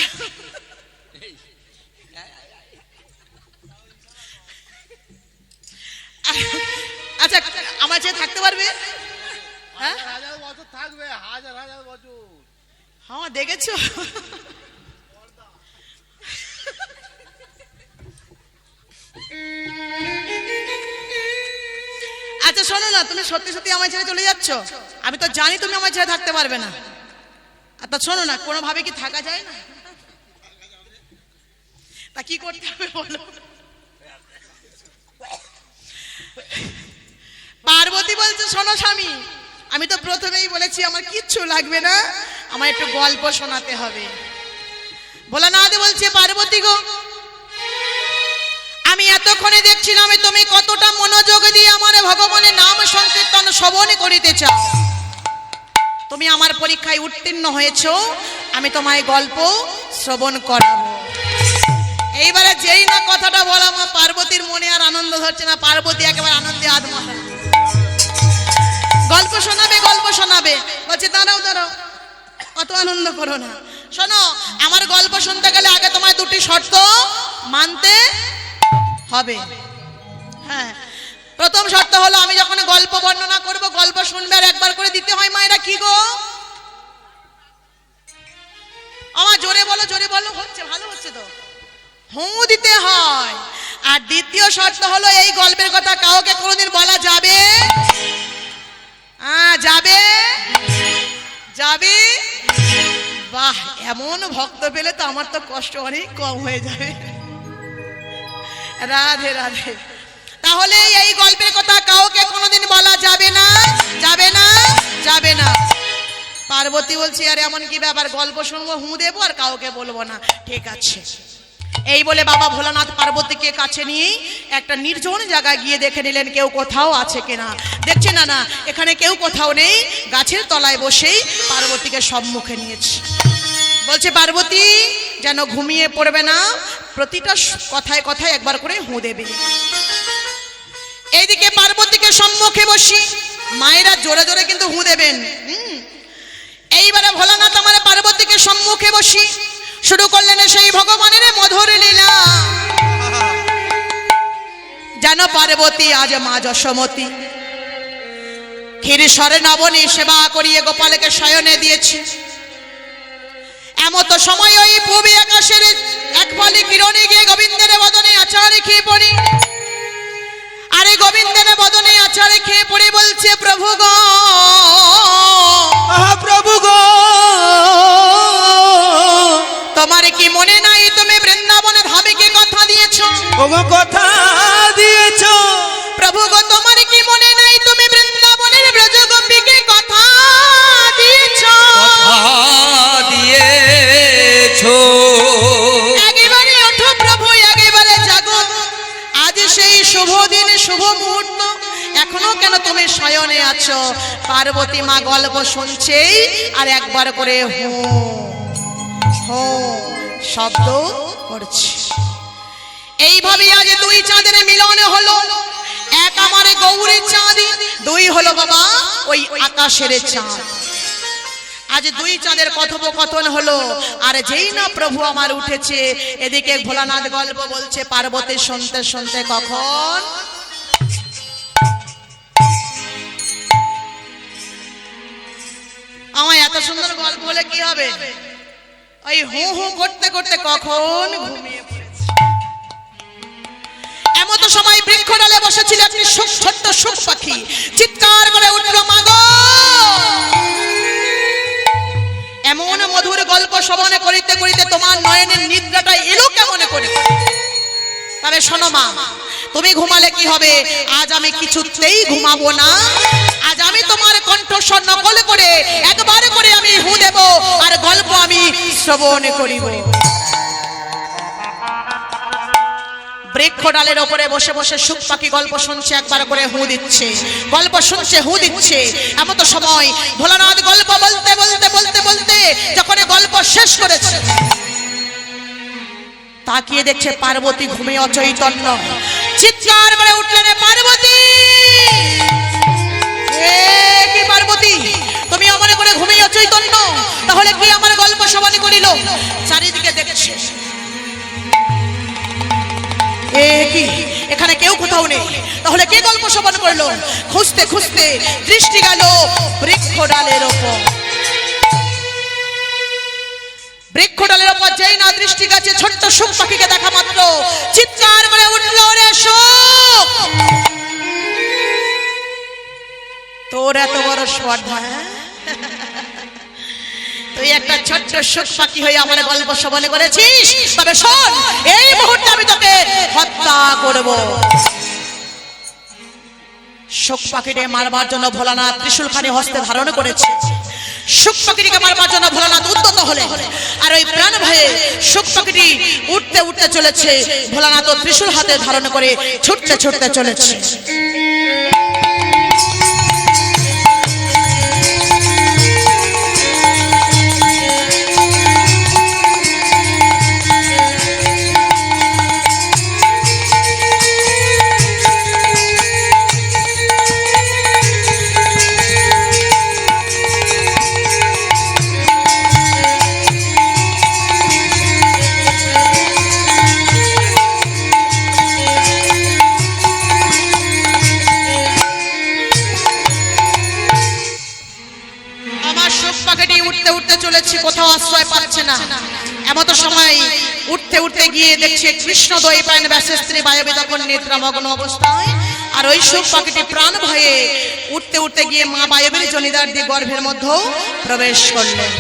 আচ্ছা আমার চেয়ে থাকতে পারবে? হ্যাঁ হাজার বছর থাকবে, হাজার হাজার বছর। হ্যাঁ দেখেছো? আচ্ছা শোনো না, তুমি সত্যি সত্যি আমার ছেড়ে চলে যাচ্ছ? আমি তো জানি তুমি আমার ছেড়ে থাকতে পারবে না। তা শোনো না, কোনোভাবে কি থাকা যায় না? তা কি করতে হবে বলো? পার্বতী বলছে, শোনো স্বামী, আমি তো প্রথমেই বলেছি আমার কিচ্ছু লাগবে না, আমার একটু গল্প শোনাতে হবে। ভোলানাথ বলছে, পার্বতী গো, আমি এতক্ষণে দেখছিলাম তুমি কতটা মনোযোগ দিয়ে আমার ভগবানের নাম সংকীর্তন শ্রবণ করিতে চাও। তুমি আমার পরীক্ষায় উত্তীর্ণ হয়েছো, আমি তোমায় গল্প শ্রবণ করাবো। এইবারে যেই না কথাটা বলা, মা পার্বতীর মনে আর আনন্দ ধরছে না। পার্বতী একেবারে আনন্দে আত্মহারা। গল্প শোনাবে, গল্প শোনাবে। বলছে দাঁড়াও দাঁড়াও, অত আনন্দ করো না। শোনো, আমার গল্প শুনতে গেলে আগে তোমায় দুটি শর্ত মানতে হবে। হ্যাঁ, প্রথম শর্ত হলো আমি যখন গল্প বর্ণনা করব, গল্প শুনবে আর একবার করে দিতে হয়। মায়েরা কি গো, আমার জোরে বলো, জোরে বলো। হচ্ছে, ভালো হচ্ছে তো। হু দিতে হয়। আর দ্বিতীয় শর্ত হলো এই গল্পের কথা কাউকে কোনোদিন বলা যাবে যাবে যাবে। বাহ, এমন ভক্ত পেলে তো আমার তো কষ্ট অনেক কম হয়ে যাবে। রাধে রাধে। তাহলে এই গল্পের কথা কাউকে কোনোদিন বলা যাবে না, যাবে না, যাবে না। পার্বতী বলছি, আরে এমন কি ব্যাপার, গল্প শুনবো, হু দেবো আর কাউকে বলবো না। ঠিক আছে। এই বলে বাবা ভোলানাথ পার্বতীকে কাছে নিয়ে একটা নির্জন জায়গায় গিয়ে দেখে নিলেন কেউ কোথাও আছে কিনা। দেখছে না, না এখানে কেউ কোথাও নেই। গাছের তলায় বসেই পার্বতীকে সম্মুখে নিয়েছে। বলছে, পার্বতী যেন ঘুমিয়ে পড়বে না, প্রতিটা কথায় কথায় একবার করে হু দেবে। এইদিকে পার্বতীকে সম্মুখে বসি, মায়েরা জোরে জোরে কিন্তু হু দেবেন। এইবারে ভোলানাথ আমার পার্বতীকে সম্মুখে বসি শুরু করলেন সেই ভগবানের মধুর লীলা। যেন পার্বতী আজ মা যশোমতী ক্ষীরসরে নবনী সেবা করিয়ে গোপালকে শয়নে দিয়েছে। এমত সময় ওই পূবে আকাশের এক ফালি কিরণে গিয়ে গোবিন্দের বদনে আচার খেয়ে পড়ি। আরে গোবিন্দের বদনে আচার খেয়ে পড়ে বলছে, প্রভু গো, প্রভু গো, তোমার কি মনে নাই তুমি বৃন্দাবনে ধাবিকে কথা দিয়েছো? ওগো কথা দিয়েছো। প্রভু গো, তোমার কি মনে নাই তুমি বৃন্দাবনের ব্রজগোপীকে কথা দিয়েছো? দিয়েছো। একেবারে ওঠো প্রভু, একেবারে জাগো। আজ সেই শুভ দিন, শুভ মুহূর্ত, এখনো কেন তুমি শয়নে আছো? পার্বতী মা গল্প শুনছেই আর একবার করে হু হু শব্দ করছে। এইভাবে আজ দুই চাঁদের মিলন হলো। এক আমার গৌরীর চাঁদ, দুই হলো বাবা ওই আকাশের চাঁদ। আজ দুই চাঁদের কথোপকথন হলো। আর যেই না প্রভু আমার উঠেছে, এদিকে ভোলানাথ গল্প বলছে। পার্বতী শুনতে শুনতে কখন আমায় এত সুন্দর গল্প বলে কি হবে, ওই হু হু করতে করতে কখন ঘুমিয়ে পড়েছে। এমত সময় বৃক্ষ ডালে বসেছিল একটি ছোট্ট সুখ পাখি। চিৎকার করে উঠল, মাগো। এমন মধুর গল্প শ্রবণ করিতে করিতে তোমার নয়নের নিদ্রাটা এলো কেমন করে? তবে শোনো মা, তুমি ঘুমালে কি হবে, আজ আমি কিছুতেই ঘুমাবো না। আজ আমি তোমার কণ্ঠস্বর নকল করে একবার করে আমি হু দেব আর গল্প আমি শ্রবণ করিব। বৃক্ষ ডালের ওপরে বসে বসে সুখ পাখি গল্প শুনছে, একবার করে হু দিচ্ছে, গল্প শুনছে, হু দিচ্ছে। এমত সময় ভোলানাথ গল্প বলতে বলতে বলতে বলতে যখন গল্প শেষ করেছে, তাকিয়ে দেখছে পার্বতী ঘুমিয়ে অচৈতন্য। চিৎকার করে উঠলেন, পার্বতী! কি পার্বতী, তুমি আমার করে ঘুমিয়ে অচৈতন্য? তাহলে কি আমার গল্প সবানি করিল, চারিদিকে দেখছে এ কি, এখানে কেউ কোথাও নেই, তাহলে কে গল্প শ্রবণ করলো? খুঁজতে খুঁজতে দৃষ্টি গেল বৃক্ষ ডালের ওপর। বৃক্ষ ডালের ওপর যেই না দৃষ্টি গেছে, ছোট্ট সুখ পাখিকে দেখা মাত্র চিৎকার করে উঠলো, রে সুখ, তোর এত বড় স্পর্ধা, তুই একটা ছোট্ট সুখ পাখি হয়ে আমার গল্প শ্রবণ করেছিস? তবে শোন, এই মুহূর্তে আমি তোকে হত্যা করব। সুখ পাখিকে মারবার জন্য ভোলানাথ ত্রিশূলখানি হস্তে ধারণ করেছে। সুখ পাখিটিকে মারবার জন্য ভোলানাথ উদ্যত হলে, আর ওই প্রাণ ভয়ে সুখ পাখিটি উঠতে উঠতে চলেছে, ভোলানাথ ত্রিশূল হাতে ধারণ করে ছুটতে ছুটতে চলেছে। কোথাও আশ্রয় পাচ্ছে না। এমত সময় উঠতে উঠতে গিয়ে দেখছে কৃষ্ণ দই পায়ন ব্যাসের স্ত্রী বায়বী তখন নিদ্রামগ্ন অবস্থায়, আর ওই সুখ পাখিটি প্রাণ ভয়ে উঠতে উঠতে গিয়ে মা বায়বীর জনিদার দিয়ে গর্ভের মধ্যেও প্রবেশ করলেন।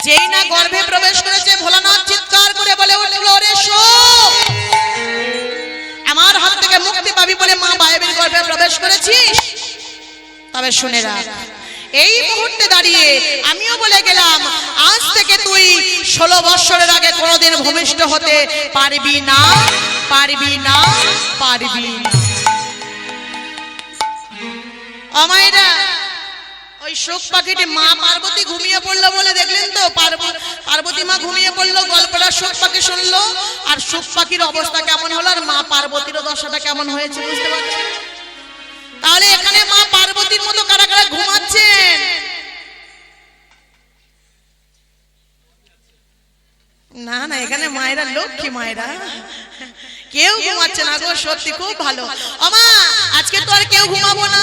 যেই না গর্ভে প্রবেশ করেছে, ভোলানাথ চিৎকার করে বলে উঠল, রে সুখ, আমার হাত থেকে মুক্তি পাবি বলে মা বায়বীর গর্ভে প্রবেশ করেছিস? তবে শুনে রাখ, এই মুহূর্তে দাঁড়িয়ে আমিও বলে গেলাম, আজ থেকে তুই 16 বৎসরের আগে কোনোদিন ভূমিষ্ঠ হতে পারবি না, পারবি না, পারবি না। অমায়েরা, ওই সুখ পাখিটি মা পার্বতী ঘুমিয়ে পড়লো বলে দেখলেন তো, পার্বতী মা ঘুমিয়ে পড়লো, গল্পটা সুখ পাখি শুনলো, আর সুখ পাখির অবস্থা কেমন হলো আর মা পার্বতীর দশাটা কেমন হয়েছে বুঝতে পারছেন? তাহলে এখানে মা পার্বতীর মতো কারা কারা ঘুমাচ্ছেন? না না, এখানে মায়েরা লক্ষ্মী মায়েরা, কেউ ঘুমাচ্ছে না গো, সত্যি খুব ভালো। আমা, আজকে তো আর কেউ ঘুমাবো না,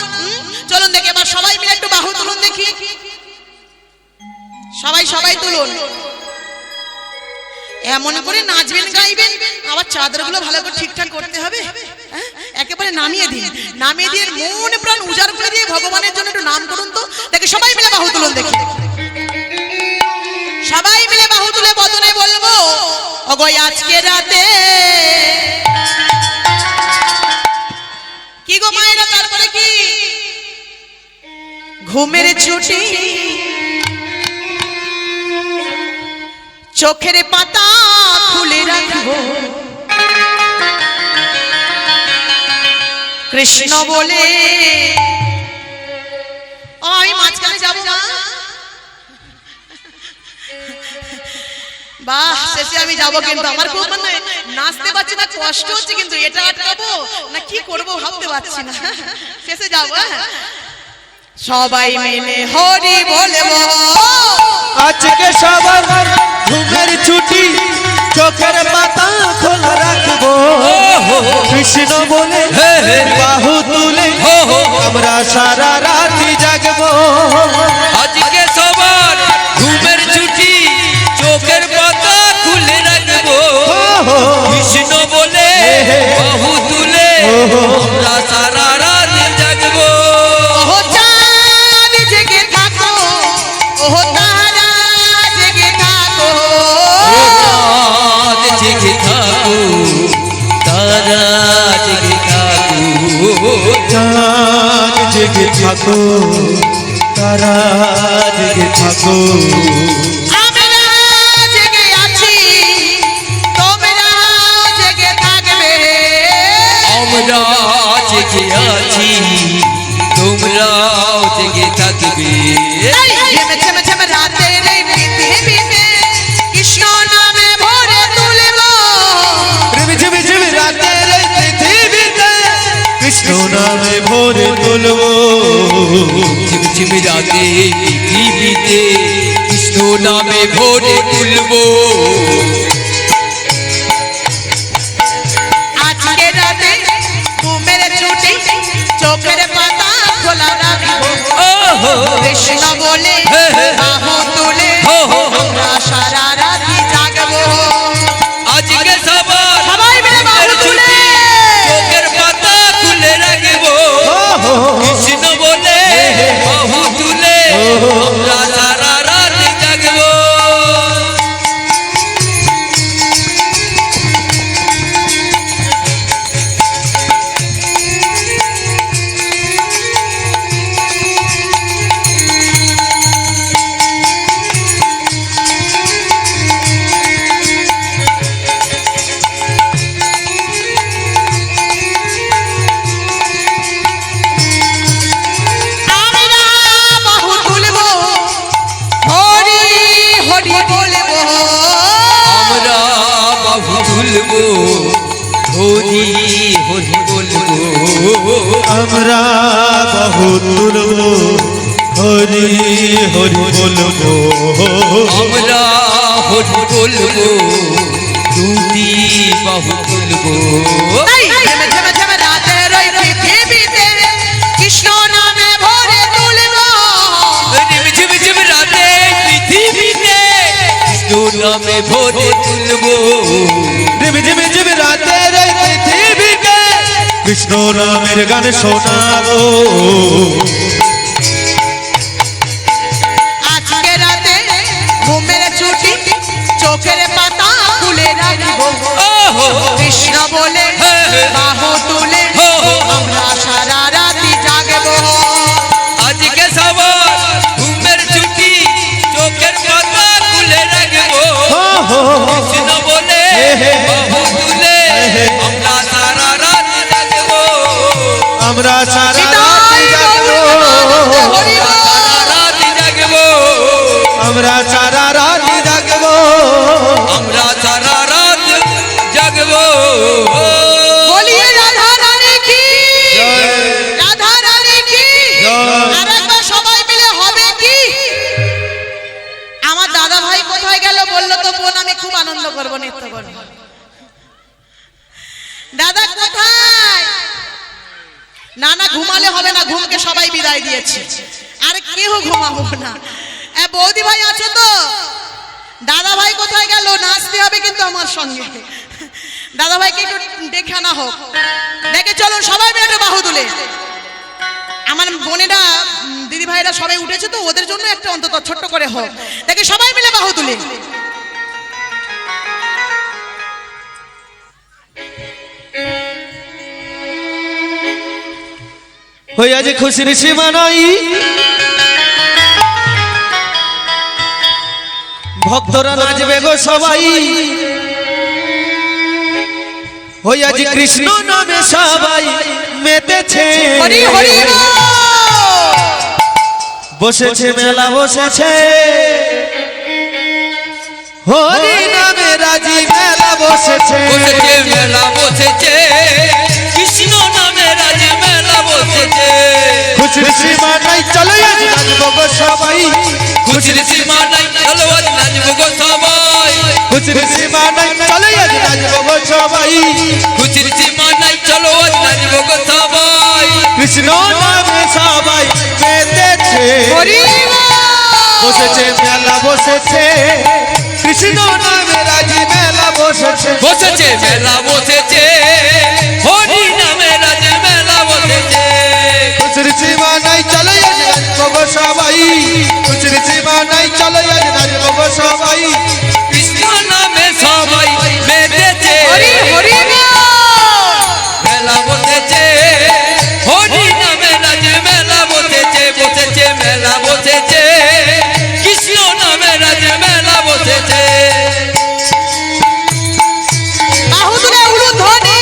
চলুন দেখি এবার সবাই মিলে একটু বাহু তুলুন দেখি, সবাই সবাই তুলুন। এমন করে নাচবেন গাইবেন, আবার চাদরগুলো ভালো করে ঠিকঠাক করতে হবে, একেবারে নামিয়ে দিন, নামিয়ে দিয়ে মন প্রাণ উজাড় করে দিয়ে ভগবানের জন্য একটু নাম করুন তো দেখি। সবাই মিলে বাহু তুলুন দেখি, সবাই মিলে বাহু তুলে বদনে বলবো, ওগো আজকে রাতে কি গো মায়েরা, তারপরে কি? ঘুমের ছুটি, চোখের পাতা খুলে রাখবো, কৃষ্ণ বলে। ও আমি মাঝখানে যাবো না, বাহ, শেষে আমি যাবো, কিন্তু আমার খুব মানে নাচতে পারছি না, কষ্ট হচ্ছে, কিন্তু এটা আটকাবো না কি করবো ভাবতে পারছি না, শেষে যাবো। সবাই মিলে হরি বলবো, আজকে সবার ঘুমের ছুটি, চোখের পাতা খোলা রাখবো, কৃষ্ণ বলে বাহু তুলে আমরা সারা রাতি জাগবো। আজকে সবার ঘুমের ছুটি, চোখের পাতা খুলে রাখবো, কৃষ্ণ বলে বাহু তুলে আমরা সারা রাতি জাগবো। ওহো চাঁদ জেগে থাকো, ওহো তারা জেগে থাকো, চাঁদ জেগে থাকো, তারা জেগে থাকো, চাঁদ জেগে থাকো, তারা জেগে থাকো, আমরা জেগে আছি, তোমরা জেগে থাকবে, আমরা জেগে আছি, তোমরাও জেগে থাকবে। ঝেমে ঝেমে ঝেমে রাতের এই পৃথিবীতে কৃষ্ণ নামে ভরে তুলব, ঝিমি ঝিমি রাতের এই পৃথিবীতে কৃষ্ণ নামে ভরে তুলবো, ঝিমঝিমি রাতে পৃথিবীতে কৃষ্ণ নামে ভরে তুলবো আজকে রাতে ঘুমের ছুটি চোখের পাতা খোলা রাখবো ওহো কৃষ্ণ বলে হে হে। বাহু তুলে হো হো হো। আমরা সারা রাতি জাগবো আজকে সবার সবাই মিলে বাহু তুলে চোখের পাতা খুলে রাখবো কৃষ্ণ বলে বাহু তুলে আমরা সারা রাত জাগবো আমরা বাহু তুলবো হরি হরি বলবো আমরা বাহু তুলবো হরি হরি বলবো আমরা বহু তুলব হরি হরি বলবো আমরা হরি বলবো দুটি বাহু তুলবো তাই ঝেমে ঝেমে ঝেমে রাতের ওই পৃথিবীতে কৃষ্ণ নামে ভরে তুলবো ঝিম ঝিম রাতে পৃথিবীতে কৃষ্ণ নামে ভরে তুলবো ঝিমি ঝিমি ঝিমি রাতের এই পৃথিবীকে কৃষ্ণ নামের গান শোনাবো আজকে রাতে ঘুমের ছুটি চোখের পাতা খুলে রাখবো ওহো কৃষ্ণ বলে হে হে। বাহু তুলে হো হো। আমরা সারা রাতি জাগবো আজকে সবার ঘুমের ছুটি চোখের পাতা খুলে রাখবো কৃষ্ণ বলে বাহু তুলে আমরা সারা রাত জাগবো আমরা সারা নিতাই রাত গৌর জাগবো সারা রাত জাগবো আমরা সারা রাত জাগবো আমরা সারা রাত জাগবো বলিয়ে রাধা রানী কি রাধা রানী কি জয়। আরেকবার সবাই মিলে হবে কি আমার দাদা ভাই কোথায় গেল বললো তো বোন আমি খুব আনন্দ করব নৃত্য করব দাদা কোথায় না না ঘুমালে হবে না ঘুমকে সবাই বিদায় দিয়েছে আর কেউ ঘুমাবো না বৌদি ভাই আছো তো দাদা ভাই কোথায় গেল নাচতে হবে কিন্তু আমার সঙ্গে দাদা ভাইকে একটু দেখে আনা হোক দেখে চলুন সবাই মিলে একটা বাহু তুলে আমার বোনেরা দিদি ভাইরা সবাই উঠেছে তো ওদের জন্য একটা অন্তত ছোট্ট করে হোক দেখে সবাই মিলে বাহু তুলে হই আজ খুশির সীমা নাই ভক্তরা নাচবে গো সবাই হই আজ কৃষ্ণ নামে সবাই মেতেছে হরি হরি বল। বসেছে মেলা বসেছে হরি নামে রাজি মেলা বসেছে বসেছে মেলা বসেছে কৃষ্ণ নামে রাজ মেলা বসেছে খুশির সীমা নাই চলো আজ নাচবো গো সবাই খুশির সীমা নাই চলো আজ নাচবো গো সবাই খুশির সীমা নাই চলো আজ নাচবো গো সবাই খুশির সীমা নাই চলো আজ নাচবো গো সবাই কৃষ্ণ নামে সবাই মেতেছে হরি বল। বসেছে মেলা বসেছে কৃষ্ণ নামে রাজি মেলা বসেছে বসেছে মেলা বসেছে হরি নামে রাজ মেলা বসেছে খুশির সীমা নাই চলো আজ নাচবো গো সবাই খুশির সীমা নাই চলো আজ নাচবো গো সবাই কৃষ্ণ নামে সবাই মেতেছে হরি হরি বল। মেলা বসেছে হরি নামে রাজ মেলা বসেছে বসেছে মেলা বসেছে কৃষ্ণ নামে রাজ মেলা বসেছে বাহু তুলে উলুধ্বনি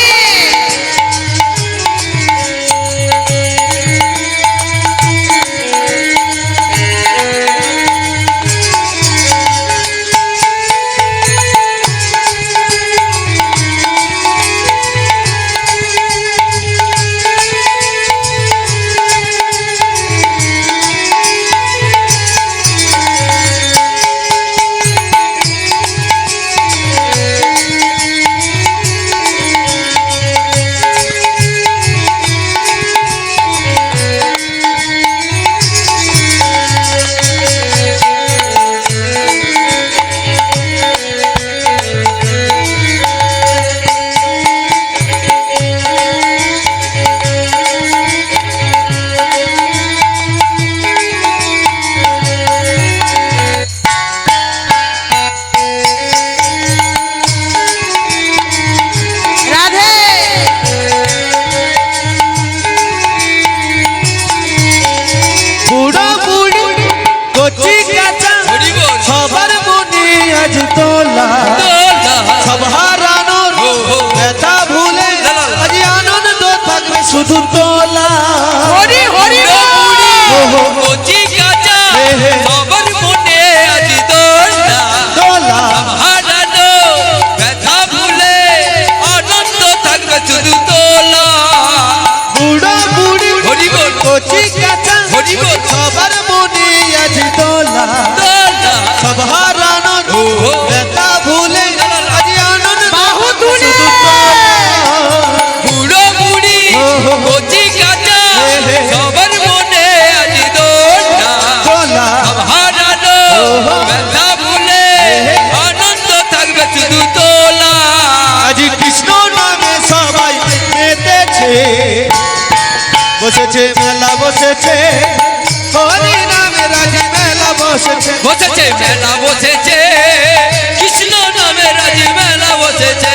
সবার মনে আজ তোলা দোলা সব হারানোর ব্যথা ভুলে আজ আনন্দ থাকবে শুধু তোলা হরি হরি বল। কচি কাঁচা সবার মনে আজ দোলা তোলা হারানো ব্যথা ভুলে আনন্দ থাকবে শুধু তোলা বুড়ো বুড়ি হরি বল কচি কাঁচা হরি বল সবার মনে আজ তোলা দোলা সব হারানোর ব্যথা ভুলে আজ আনন্দ বাহু তুলে। শুধু তোলা বুড়ো বুড়ি কচি কাঁচা সবার মনে আজ দোলা তোলা হারানো ব্যথা ভুলে আনন্দ থাকবে শুধু তোলা আজ কৃষ্ণ নামে সবাই মেতেছে বসেছে মেলা বসেছে হরি নামে রাজি মেলা বসেছে বসেছে মেলা বসেছে কৃষ্ণ নামে রাজি মেলা বসেছে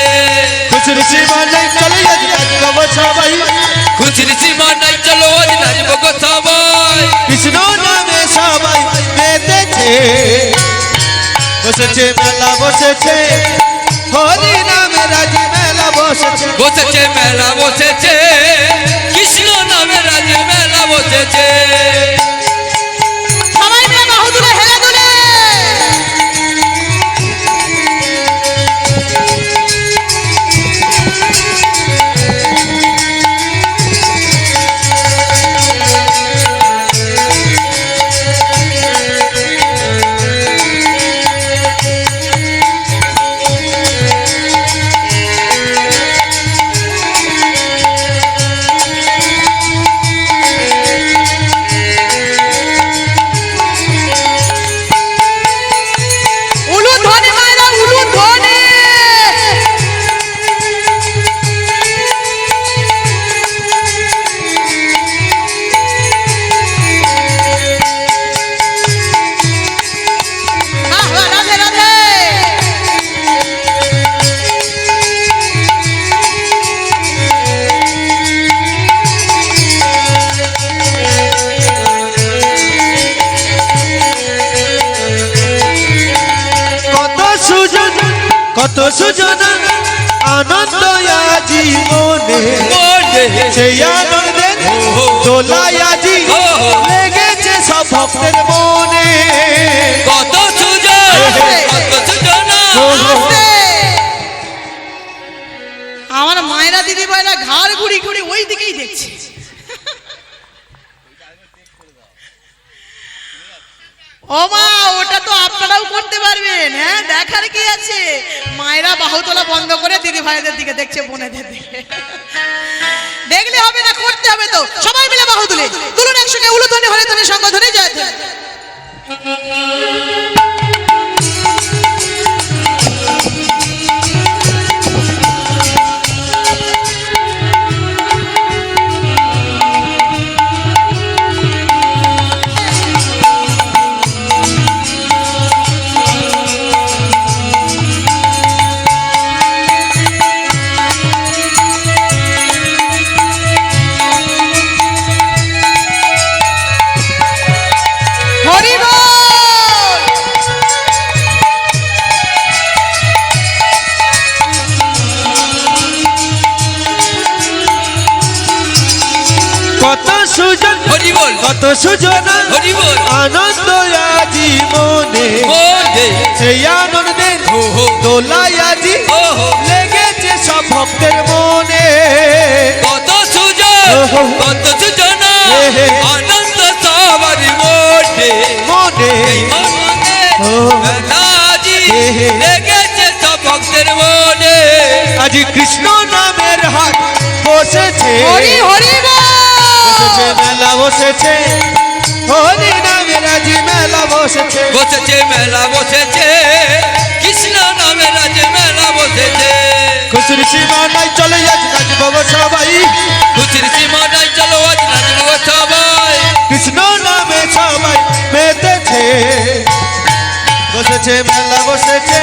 খুচরি সীমা নেই চলে আজ নাচব সবাই খুচরি সীমা নাই চলো আজ নাচব গো সবাই কৃষ্ণ নামে সবাই মেতেছে বসেছে মেলা বসেছে হরি নামে রাজি মেলা বসেছে বসেছে মেলা বসেছে কৃষ্ণ নামে রাজি মেলা বসেছে সবাই মিলে বাহু তুলে হেলে তুলে। উলুধ্বনি মায়েরা উলুধ্বনি। বাহ বাহ, রাধে রাধে। কত সুজন কত সুজনা আনন্দ আজি মনে মনে সেই আনন্দে দোলাই আজি লেগেছে সব ভক্তের মনে কত সুজন কত সুজনা আস্তে। আমার মায়েরা দিদি ভাইরা ঘাড় ঘুরি ঘুরি ওই দিকেই দেখছে। ও মা, ওটা তো আপনারাও করতে পারবেন। হ্যাঁ, দেখার কি আছে? মায়েরা বাহুতলা বন্ধ করে দিদি ভাইদের দিকে দেখছে, বোনেদের দিকে। দেখলে হবে না, করতে হবে তো। সবাই মিলে বাহু তুলে তুলুন একসঙ্গে, উলুধ্বনি হলে তুমি সংগঠনে জয় জয়। হরি বল। কত সুজন হরি বল কত সুজনা হরি বল আনন্দ আজি মনে মনে সেই আনন্দে ওহো দোলাই আজি ওহো লেগেছে সব ভক্তের মনে কত সুজন কত সুজনা আনন্দ সবার মনে মনে এই মনে ও। রাজি লেগেছে সব ভক্তের মনে আজি কৃষ্ণ নামের হাট বসেছে হরি হরি বসেছে বল। মেলা বসেছে হরি নামের আজি মেলা বসেছে বসেছে মেলা বসেছে কৃষ্ণ নামে রাজে মেলা বসেছে খুচরি সীমা নাই চলে আজ নাচব গো সবাই খুচির সীমা নাই চলো আজ নাচব সবাই কৃষ্ণ নামে সবাই মেতেছে বসেছে মেলা বসেছে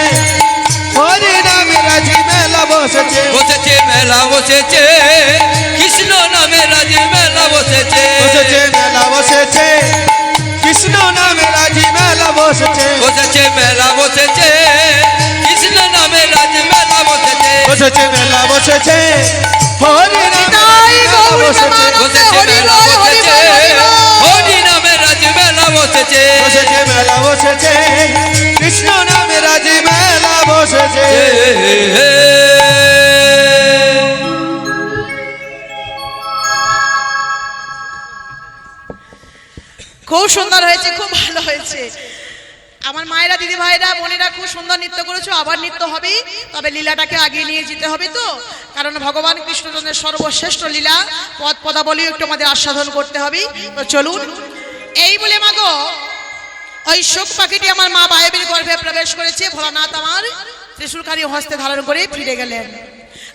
হরি নামের আজি মেলা বসেছে বসেছে মেলা বসেছে কৃষ্ণ নামে রাজে মেলা বসেছে বসেছে মেলা বসেছে কৃষ্ণ নামের আজি মেলা বসেছে বসেছে মেলা বসেছে কৃষ্ণ নামে রাজ মেলা বসেছে বসেছে মেলা বসেছে হরি নিতাই গৌর বসেছে বসেছে মেলা বসেছে হরি নামে রাজ মেলা বসেছে বসেছে মেলা বসেছে কৃষ্ণ নামে রাজি মেলা বসেছে খুব সুন্দর হয়েছে, খুব ভালো হয়েছে। আমার মায়েরা, দিদি ভাইরা, বোনেরা খুব সুন্দর নৃত্য করেছো। আবার নৃত্য হবে, তবে লীলাটাকে আগিয়ে নিয়ে যেতে হবে তো, কারণ ভগবান কৃষ্ণচন্দ্রের সর্বশ্রেষ্ঠ লীলা পদ পদাবলী একটু আমাদের আস্বাদন করতে হবে। তো চলুন। এই বলে মাগো ওই শোক পাখিটি আমার মা বায়ের গর্ভে প্রবেশ করেছে। ভোলানাথ আমার ত্রিশূলকারী হস্তে ধারণ করে ফিরে গেলেন।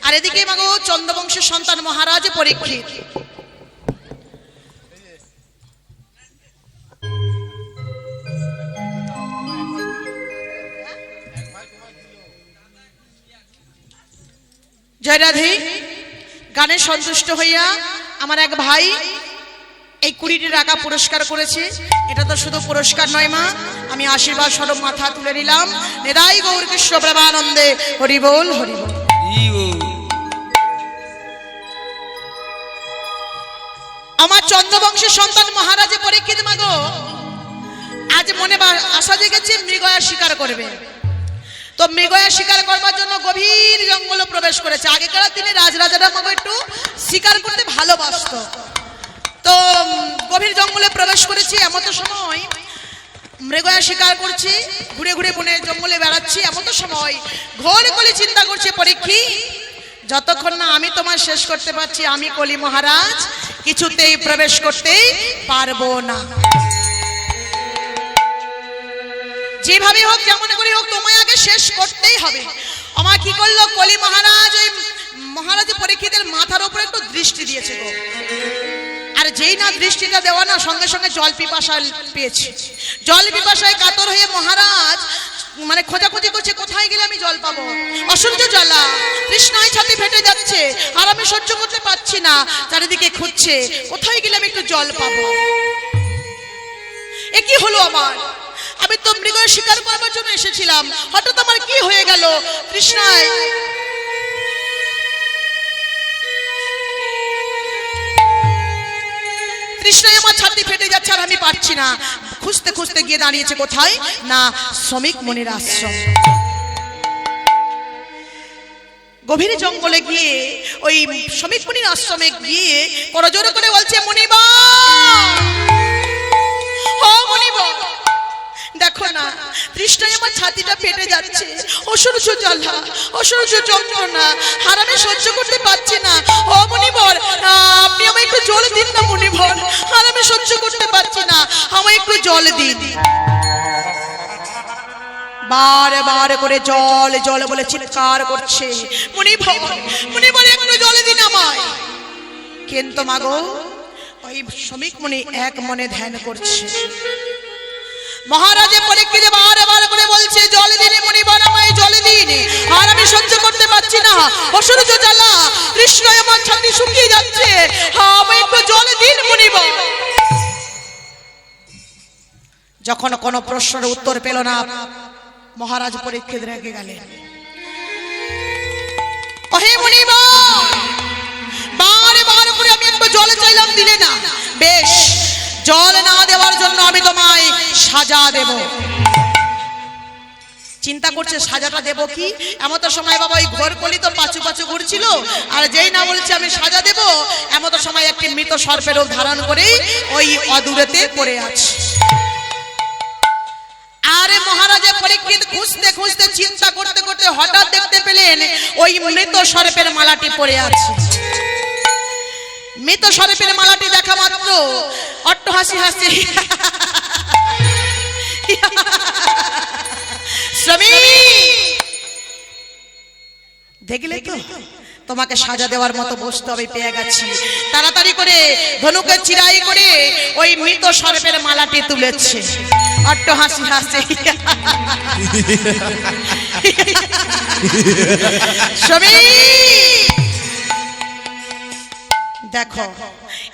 আর এদিকে মাগো চন্দ্রবংশের সন্তান মহারাজ পরীক্ষিত জয়রাধে গানে সন্তুষ্ট হইয়া আমার এক ভাই এই 20টি টাকা পুরস্কার করেছে। এটা তো শুধু পুরস্কার নয় মা, আমি আশীর্বাদ স্বরূপ মাথা তুলে নিলাম। নিতাই গৌর কৃষ্ণ প্রেমানন্দে হরি বল হরি বল। আমার চন্দ্রবংশের সন্তান মহারাজে পরীক্ষিত মাগো আজ মনে আশা জেগেছে মৃগয়া শিকার করবে। তো মৃগয়া শিকার করবার জন্য গভীর জঙ্গলে প্রবেশ করেছে। আগেকার দিনে রাজরাজারা মাগো একটু শিকার করতে ভালোবাসতো। তো গভীর জঙ্গলে প্রবেশ করেছি। এমন সময় মৃগয়া শিকার করছি, ঘুরে ঘুরে বনে জঙ্গলে বেড়াচ্ছি। এমন সময় ঘোর কলি চিন্তা করছে পরীক্ষিত, যতক্ষণ না আমি তোমার শেষ করতে পারছি আমি কলি মহারাজ কিছুতেই প্রবেশ করতেই পারবো না। যেভাবে হোক যেমন করে হোক তোমায় আগে শেষ করতেই হবে। আমার কি করলো কলি মহারাজ ওই মহারাজ পরীক্ষিতের মাথার উপরে একটু দৃষ্টি দিয়েছে গো। আর যেই না দৃষ্টিটা দেওয়া না সঙ্গে সঙ্গে জল পিপাসা পেয়েছে। জল পিপাসায় কাতর হয়ে মহারাজ মানে খোঁজাখুঁজি করছে কোথায় গেলে আমি জল পাবো। অসহ্য জ্বালা, তৃষ্ণায় ছাতি ফেটে যাচ্ছে আর আমি সহ্য করতে পারছি না। চারিদিকে খুঁজছে কোথায় গেলে আমি একটু জল পাবো। এ কি হলো আমার? আমি তো মৃগ শিকার করার জন্য এসেছিলাম, হঠাৎ আমার কি হয়ে গেল? তৃষ্ণায় তৃষ্ণায় আমার ছাতি ফেটে যাচ্ছে আর আমি পারছি না। খুঁজতে খুঁজতে গিয়ে দাঁড়িয়েছে কোথায় না শ্রমিক মুনির আশ্রম। গভীর জঙ্গলে গিয়ে ওই শ্রমিক মুনির আশ্রমে গিয়ে করজোরে করে বলছে মুনিবা, ও মুনিবা দেখো না তৃষ্ণায় আমার ছাতিটা ফেটে যাচ্ছে, অসহ্য জ্বালা, অসহ্য যন্ত্রণা আর আমি সহ্য করতে পারছি না। ও মুনিবর আপনি আমায় একটু জল দিন না মুনিবর, আর আমি সহ্য করতে পারছি না, আমায় একটু জল দিন। বারে বারে করে জল জল বলে চিৎকার করছে মুনিবর, মুনিবর একটু জল দিন আমায়। কিন্তু মাগো ওই শ্রমিক মুনি এক মনে ধ্যান করছে। মহারাজে পরীক্ষিত বারে বারে করে বলছে জল দিন মুনিবর, আমায় জল দিন, আর আমি সহ্য করতে পারছি না, অসহ্য জ্বালা, তৃষ্ণায় আমার ছাতি শুকিয়ে যাচ্ছে, আমায় একটু জল দিন মুনিবর। যখন কোনো প্রশ্নের উত্তর পেল না মহারাজ পরীক্ষিত রেগে গেলেন। ওহে মুনিবর বারে বারে করে আমি একটু জল চাইলাম, দিলে না। বেশ, জল না দেওয়ার জন্য আমি তোমায় সাজা দেব। চিন্তা করছে সাজাটা দেব কি। এমন সময় বাবা ওই ঘোর কলি তো পাচু পাচু ঘুরছিল, আর যেই না বলছে আমি সাজা দেব, এমন সময় একটি মৃত সর্পের রূপ ধারণ করে ওই অদূরেতে পড়ে আছে। আরে মহারাজের পরীক্ষিত খুঁজতে খুঁজতে চিন্তা করতে করতে হঠাৎ দেখতে পেলেন ওই মৃত সর্পের মালাটি পড়ে আছে। মৃত সর্পের মালাটি দেখা মাত্র অট্ট হাসি হাসি দেখলে তো তোমাকে সাজা দেওয়ার মতো বস্তু আমি পেয়ে গেছি। তাড়াতাড়ি করে ধনুকে চিরাই করে ওই মৃত সর্পের মালাটি তুলেছে। অট্ট হাসি হাসি দেখো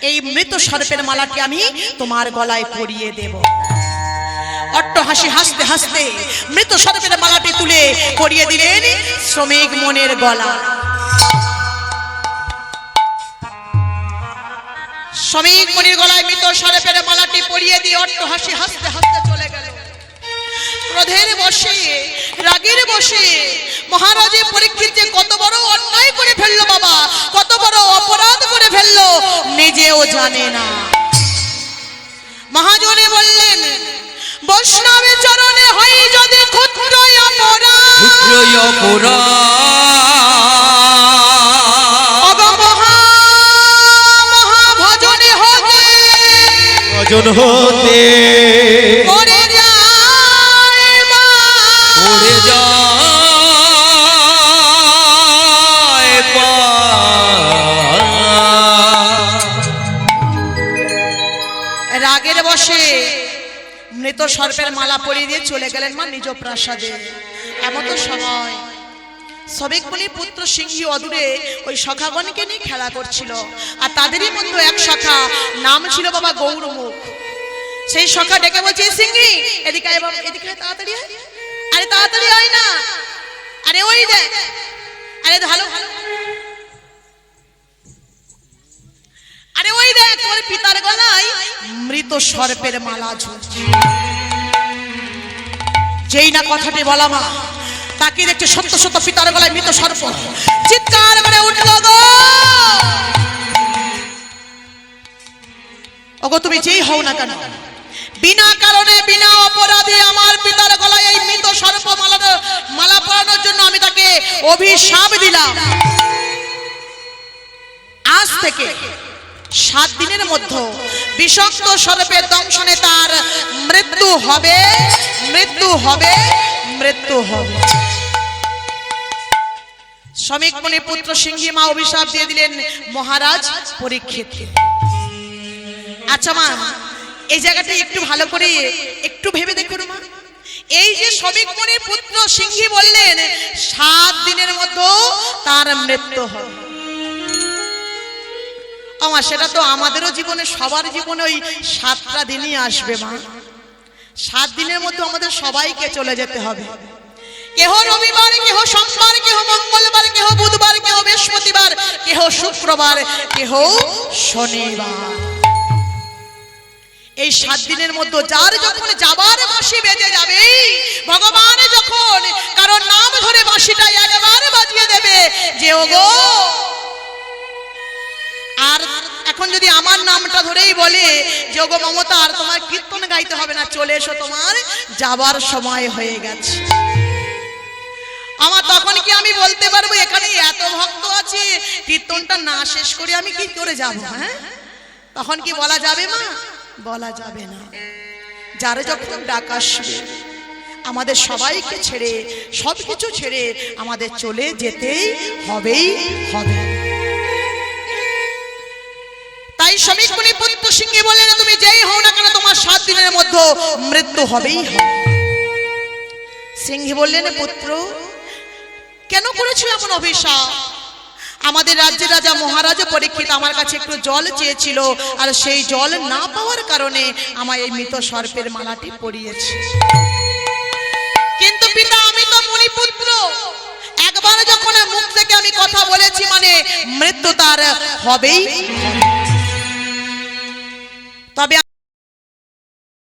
এই মৃত সর্পের মালাটি আমি তোমার গলায় পরিয়ে দেব। অট্ট হাসি হাসতে হাসতে মৃত সর্পের মালাটি তুলে পরিয়ে দিলেন শ্রমিক মনের গলা। শ্রমিক মনির গলায় মৃত সর্পের মালাটি পরিয়ে দিয়ে অট্ট হাসি হাসতে হাসতে চলে গেল। ক্রোধের বশে, রাগের বশে মহারাজে পরীক্ষিত যে কত বড় অন্যায় করে ফেললো বাবা, কত বড় অপরাধ করে ফেললো নিজেও জানে না। মহাজনে বললেন, বৈষ্ণবের চরণে হয় যদি ক্ষুদ্র অপরাধ, মহাভজনে হতে ভজন হতে পড়ে যায় রাগের বশে মৃত সর্পের মালা পরিয়ে দিয়ে চলে গেলেন মা নিজ প্রাসাদে। এমন সময় শ্রমিক মুনির পুত্র সিংহী অদূরে ওই সখাগণকে নিয়ে খেলা করছিল, আর তাদেরই মধ্যে এক সখা নাম ছিল বাবা গৌরমুখ। সেই সখা ডেকে বলছে, সিংহী এদিকে আয় বাবা, এদিকে আয়, তাড়াতাড়ি আয়। আরে তাড়াতাড়ি আয় না, আরে ওই দেখ, আরে ভালো ভালো, আরে ওই দেখ তোর পিতার গলায় মৃত সর্পের মালা ঝুলছে। যেই না কথাটি বলা মা তাকে দেখছে সত্য সত্য পিতার গলায় মৃত সর্প। চিৎকার করে উঠল, গো ওগো তুমি যেই হও না কেন, বিনা কারণে বিনা অপরাধে আমার পিতার গলায় এই মৃত সর্প মালা পরানোর জন্য আমি তাকে অভিশাপ দিলাম। আজ থেকে 7 দিনের মধ্যে বিষাক্ত সর্পের দংশনে তার মৃত্যু হবে, মৃত্যু হবে, মৃত্যু হবে। শ্রমিক মুনির পুত্র সিংহী মা অভিশাপ দিয়ে দিলেন মহারাজ পরীক্ষিত। আচ্ছা মা, এই জায়গাটা একটু ভালো করে একটু ভেবে দেখুন মা। এই যে শ্রমিক মুনির পুত্র সিংহী বললেন 7 দিনের মধ্যে তার মৃত্যু হবে, আমার সেটা তো আমাদেরও জীবনে, সবার জীবনে ওই 7টা দিনই আসবে মা। 7 দিনের মধ্যে আমাদের সবাইকে চলে যেতে হবে। কেহ রবিবার, কেহ সোমবার, কেহ মঙ্গলবার, কেহ বুধবার, কেহ বৃহস্পতিবার, কেহ শুক্রবার, কেহ শনিবার। এই 7 দিনের মধ্যে যার যখন যাবার বাঁশি বেজে যাবে, ভগবান যখন কারণ নাম ধরে বাঁশিটা একবার বাজিয়ে দেবে যে ওগো, আর এখন যদি আমার নামটা ধরেই বলে যে ওগো মমতা, আর তোমার কীর্তন গাইতে হবে না, চলে এসো, তোমার যাবার সময় হয়ে গেছে। আমার তখন কি আমি বলতে পারবো এখানে এত ভক্ত আছে, কীর্তনটা না শেষ করে আমি কি করে যাব? হ্যাঁ, তখন কি বলা যাবে মা? বলা যাবে না। যারা যখন ডাক আসবে আমাদের সবাইকে ছেড়ে, সবকিছু ছেড়ে আমাদের চলে যেতেই হবেই হবে। তাই শ্রমিক মুনির পুত্র সিংহী বললেন, তুমি যেই হও না কেন তোমার 7 দিনের মধ্যে মৃত্যু হবেই হবে। সিংহী বললেন, পুত্র কেন করেছো এমন অভিশাপ? আমাদের রাজ্যের রাজা মহারাজা পরীক্ষিত আমার কাছে একটু জল চেয়েছিল, আর সেই জল না পাওয়ার কারণে আমায় এই মৃত সর্পের মালাটি পরিয়েছে। কিন্তু পিতা, আমি তো মুনিপুত্র, একবার যখন মুখ থেকে আমি কথা বলেছি মানে মৃত্যু তার হবেই।